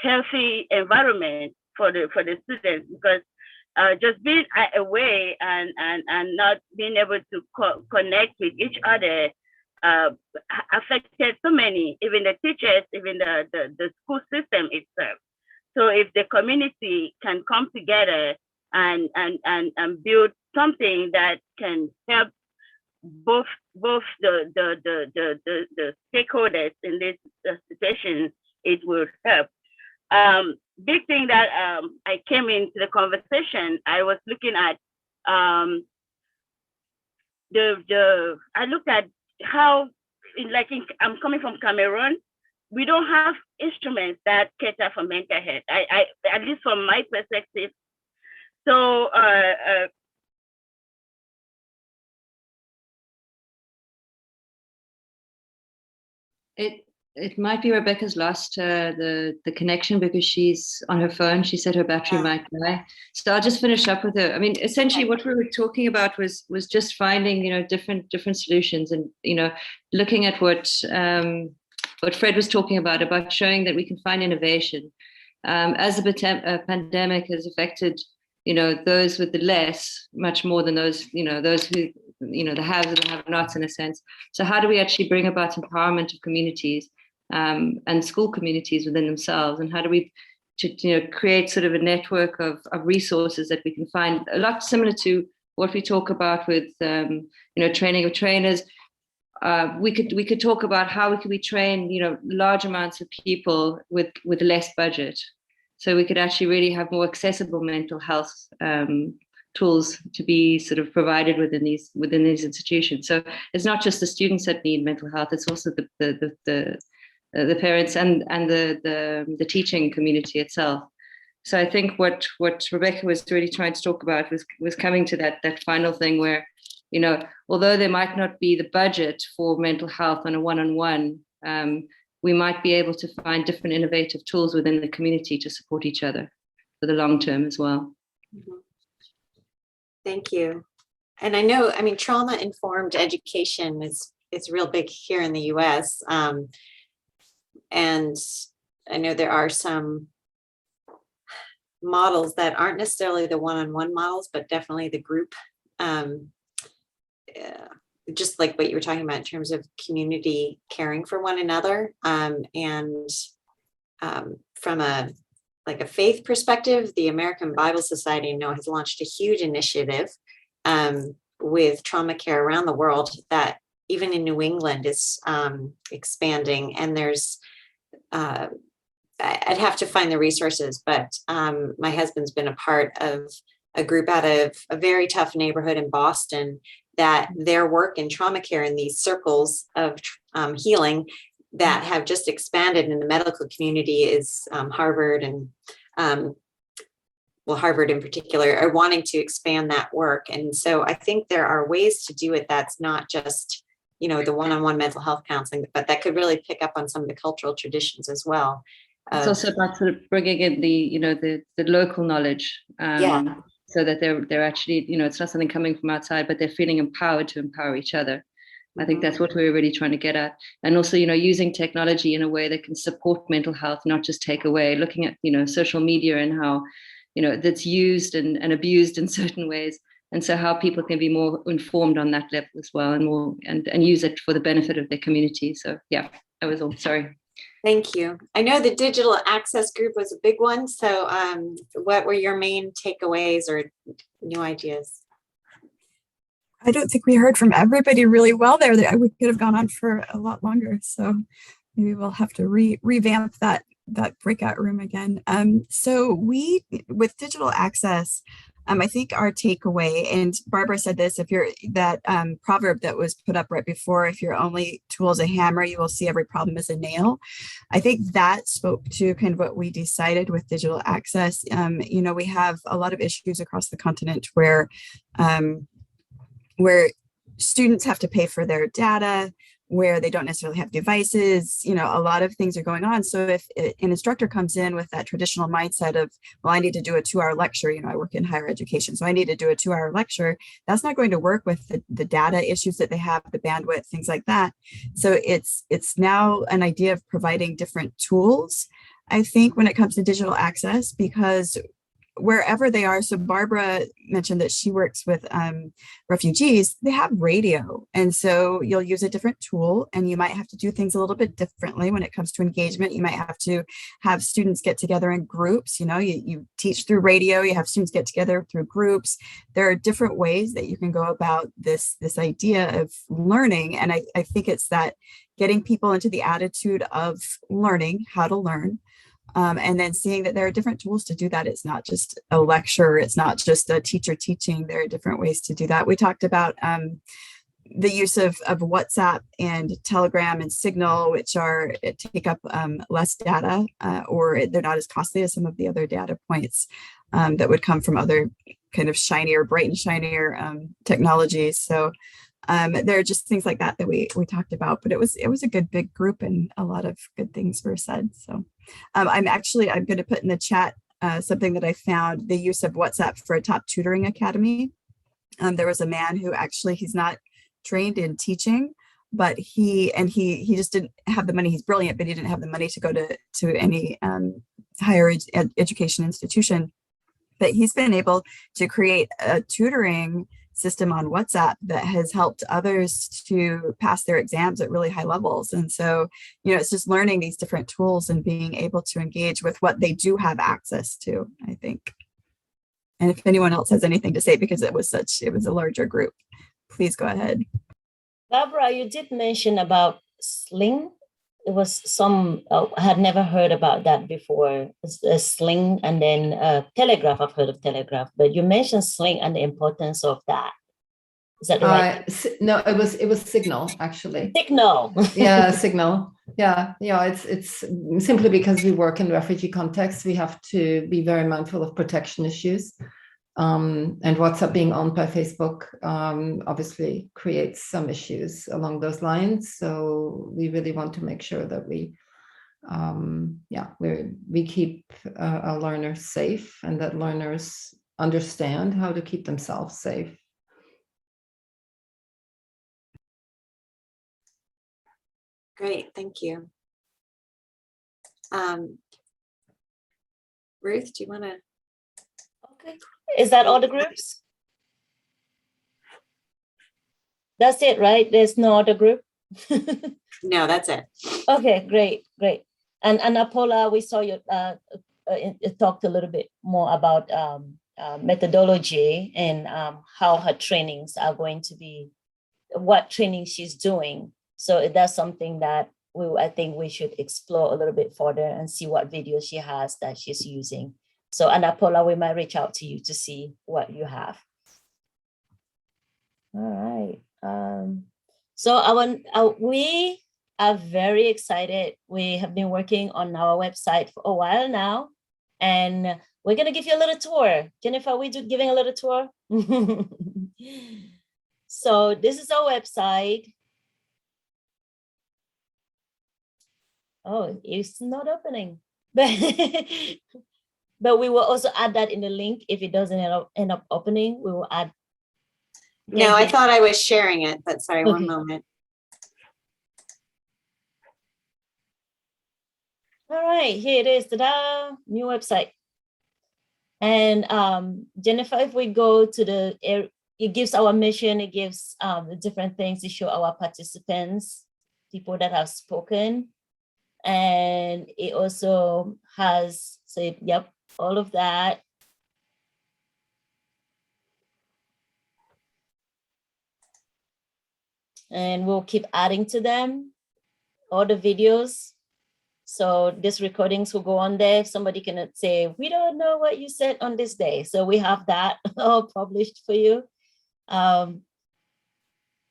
healthy environment for the students, because just being away and not being able to connect with each other affected so many, even the teachers, even the school system itself. So if the community can come together and build something that can help both the stakeholders in this situation, it will help. Big thing that I came into the conversation, I was looking at I looked at how, I'm coming from Cameroon, we don't have instruments that cater for mental health. I at least from my perspective. So It might be Rebecca's lost the connection because she's on her phone. She said her battery might die. So I'll just finish up with her. I mean, essentially what we were talking about was just finding, different solutions, and, looking at what Fred was talking about showing that we can find innovation. As the pandemic has affected, those with the less much more than those, those who, the haves and the have-nots in a sense. So how do we actually bring about empowerment of communities and school communities within themselves? And how do we create sort of a network of resources that we can find, a lot similar to what we talk about with, training of trainers. We could talk about how we train, large amounts of people with less budget. So we could actually really have more accessible mental health tools to be sort of provided within these institutions. So it's not just the students that need mental health; it's also the parents and the teaching community itself. So I think what Rebecca was really trying to talk about was coming to that final thing where, although there might not be the budget for mental health on a one-on-one, we might be able to find different innovative tools within the community to support each other for the long term as well. Mm-hmm. Thank you. And I know, trauma-informed education is real big here in the US. And I know there are some models that aren't necessarily the one-on-one models, but definitely the group. Just like what you were talking about in terms of community caring for one another. And from a faith perspective, the American Bible Society, I know, has launched a huge initiative with trauma care around the world that even in New England is expanding. And there's, I'd have to find the resources, but my husband's been a part of a group out of a very tough neighborhood in Boston, that their work in trauma care in these circles of healing that have just expanded in the medical community is Harvard and Harvard in particular are wanting to expand that work. And so I think there are ways to do it that's not just, the one-on-one mental health counseling, but that could really pick up on some of the cultural traditions as well. It's also about sort of bringing in the local knowledge. So that they're actually, it's not something coming from outside, but they're feeling empowered to empower each other. I think that's what we're really trying to get at. And also, using technology in a way that can support mental health, not just take away, looking at, social media and how, that's used and abused in certain ways. And so how people can be more informed on that level as well, and more and use it for the benefit of their community. So yeah, that was all. Sorry. Thank you. I know the digital access group was a big one. So what were your main takeaways or new ideas? I don't think we heard from everybody really well there. We could have gone on for a lot longer. So maybe we'll have to revamp that breakout room again. So with digital access, I think our takeaway, and Barbara said this, if you're that proverb that was put up right before, if your only tool is a hammer, you will see every problem as a nail. I think that spoke to kind of what we decided with digital access. We have a lot of issues across the continent where students have to pay for their data, where they don't necessarily have devices, a lot of things are going on. So if an instructor comes in with that traditional mindset of, well, I need to do a 2-hour lecture, I work in higher education, so I need to do a 2-hour lecture, that's not going to work with the data issues that they have, the bandwidth, things like that. So it's now an idea of providing different tools, I think, when it comes to digital access, because wherever they are. So Barbara mentioned that she works with refugees, they have radio. And so you'll use a different tool and you might have to do things a little bit differently when it comes to engagement. You might have to have students get together in groups. You teach through radio, you have students get together through groups. There are different ways that you can go about this idea of learning. And I think it's that getting people into the attitude of learning, how to learn. And then seeing that there are different tools to do that. It's not just a lecture. It's not just a teacher teaching. There are different ways to do that. We talked about the use of WhatsApp and Telegram and Signal, which take up less data, or they're not as costly as some of the other data points that would come from other kind of bright and shinier technologies. So there are just things like that we talked about, but it was a good big group and a lot of good things were said. So I'm going to put in the chat something that I found, the use of WhatsApp for a top tutoring academy. There was a man who actually, he's not trained in teaching, but he just didn't have the money. He's brilliant, but he didn't have the money to go to any higher education institution. But he's been able to create a tutoring system on WhatsApp that has helped others to pass their exams at really high levels. And so, it's just learning these different tools and being able to engage with what they do have access to, I think. And if anyone else has anything to say, because it was a larger group, please go ahead. Barbara, you did mention about Sling. It was I had never heard about that before. A Sling and then Telegraph. I've heard of Telegraph, but you mentioned Sling and the importance of that. Is that right? No, it was Signal, actually. Signal. Yeah, Signal. Yeah, it's simply because we work in refugee contexts, we have to be very mindful of protection issues. And WhatsApp being owned by Facebook obviously creates some issues along those lines. So we really want to make sure that we keep our learners safe and that learners understand how to keep themselves safe. Great, thank you. Ruth, do you want to? Okay. Is that all the groups? That's it, right? There's no other group? No, that's it. Okay, great, great. And Paula, we saw you talked a little bit more about methodology and how her trainings are going to be, what training she's doing. So that's something that I think we should explore a little bit further and see what videos she has that she's using. So Anna Paula, we might reach out to you to see what you have. All right. So we are very excited. We have been working on our website for a while now, and we're going to give you a little tour. Jennifer, are we giving a little tour? So this is our website. Oh, it's not opening. But we will also add that in the link. If it doesn't end up opening, we will add. No, I thought I was sharing it, but sorry, one moment. All right, here it is. Ta-da! New website. And Jennifer, if we go to it gives our mission, it gives the different things to show our participants, people that have spoken. And it also has, so yep, all of that. And we'll keep adding to them, all the videos. So these recordings will go on there. If somebody can say, we don't know what you said on this day. So we have that all published for you.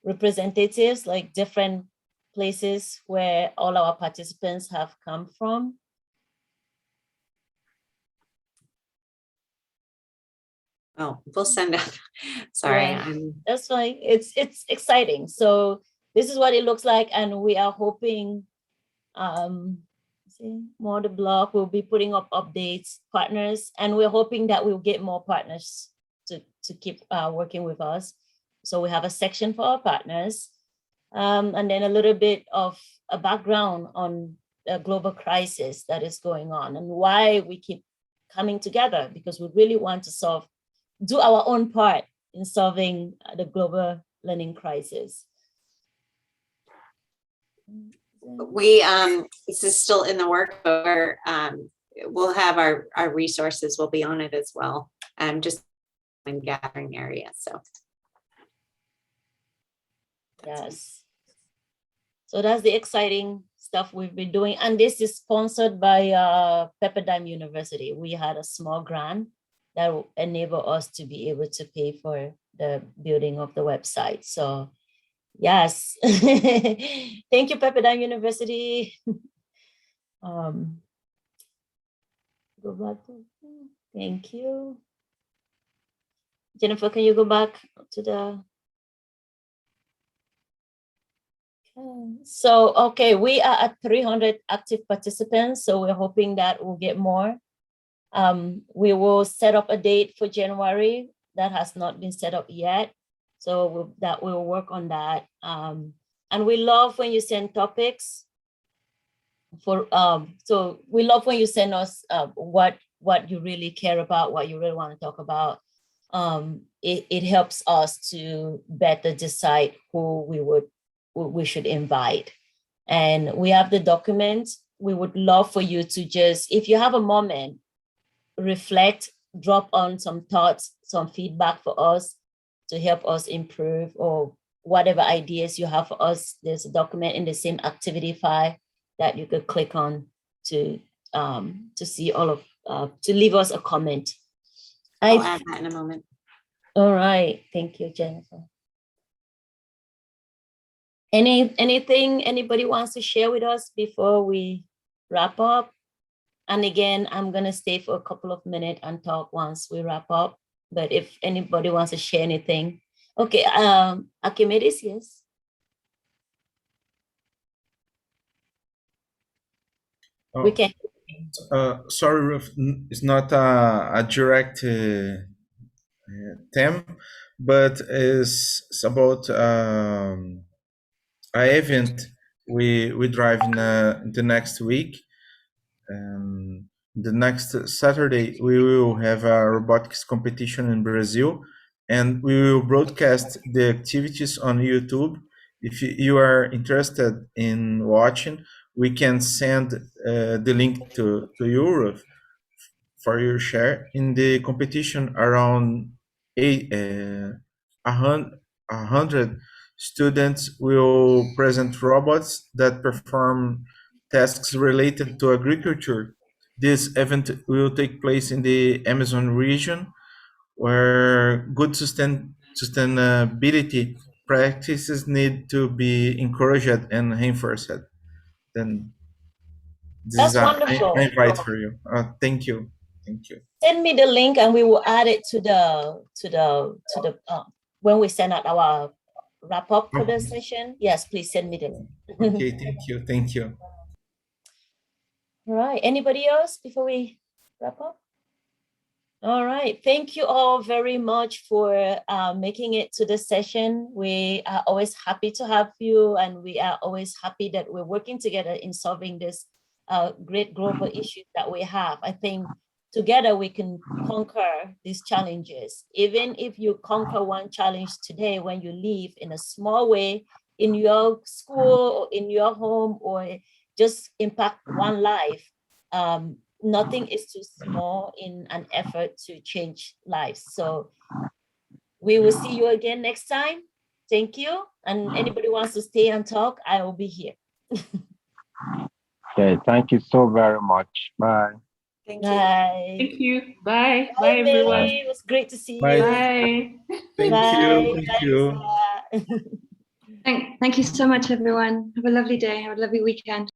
Representatives, like different places where all our participants have come from. Oh, we'll send out. Sorry, Yeah, that's fine. It's exciting. So this is what it looks like, and we are hoping. See, more the blog. We'll be putting up updates, partners, and we're hoping that we'll get more partners to keep working with us. So we have a section for our partners, and then a little bit of a background on the global crisis that is going on and why we keep coming together, because we really want to do our own part in solving the global learning crisis. This is still in the work, but we'll have our resources will be on it as well. Just in gathering area. So yes. So that's the exciting stuff we've been doing. And this is sponsored by Pepperdine University. We had a small grant that will enable us to be able to pay for the building of the website. So yes, thank you, Pepperdine University. Go back to, thank you. Jennifer, can you go back to the, so, okay, we are at 300 active participants, so we're hoping that we'll get more. We will set up a date for January that has not been set up yet. So we'll work on that. And we love when you send topics for, so we love when you send us what you really care about, what you really want to talk about. It helps us to better decide who we should invite. And we have the document. We would love for you to just, if you have a moment, reflect, drop on some thoughts, some feedback for us to help us improve, or whatever ideas you have for us. There's a document in the same activity file that you could click on to see all of, to leave us a comment. I'll add that in a moment. All right, thank you, Jennifer. Anything anybody wants to share with us before we wrap up? And again, I'm gonna stay for a couple of minutes and talk once we wrap up. But if anybody wants to share anything, okay. Archimedes, yes. Oh, we can. Sorry, Ruth, it's not a direct theme, but it's about an event we drive in the next week. The next Saturday, we will have a robotics competition in Brazil, and we will broadcast the activities on YouTube. If you are interested in watching, we can send the link to you for your share. In the competition, around 100 students will present robots that perform tasks related to agriculture. This event will take place in the Amazon region, where good sustainability practices need to be encouraged and reinforced. Then this That's is an wonderful. invite for you. Thank you. Thank you. Send me the link and we will add it to the when we send out our wrap up for the session. Yes, please send me the link. Okay, thank you. Thank you. All right. Anybody else before we wrap up? All right. Thank you all very much for making it to the session. We are always happy to have you, and we are always happy that we're working together in solving this great global issues that we have. I think together we can conquer these challenges. Even if you conquer one challenge today, when you leave in a small way in your school or in your home, or just impact one life, nothing is too small in an effort to change lives. So we will see you again next time. Thank you. And anybody wants to stay and talk, I will be here. Okay, thank you so very much. Bye. Thank you. Bye. Thank you. Bye. Bye, Bye, everyone. May. It was great to see Bye. you. Bye. Thank Bye. you. Thank you. Bye. Thank you so much, everyone. Have a lovely day. Have a lovely weekend.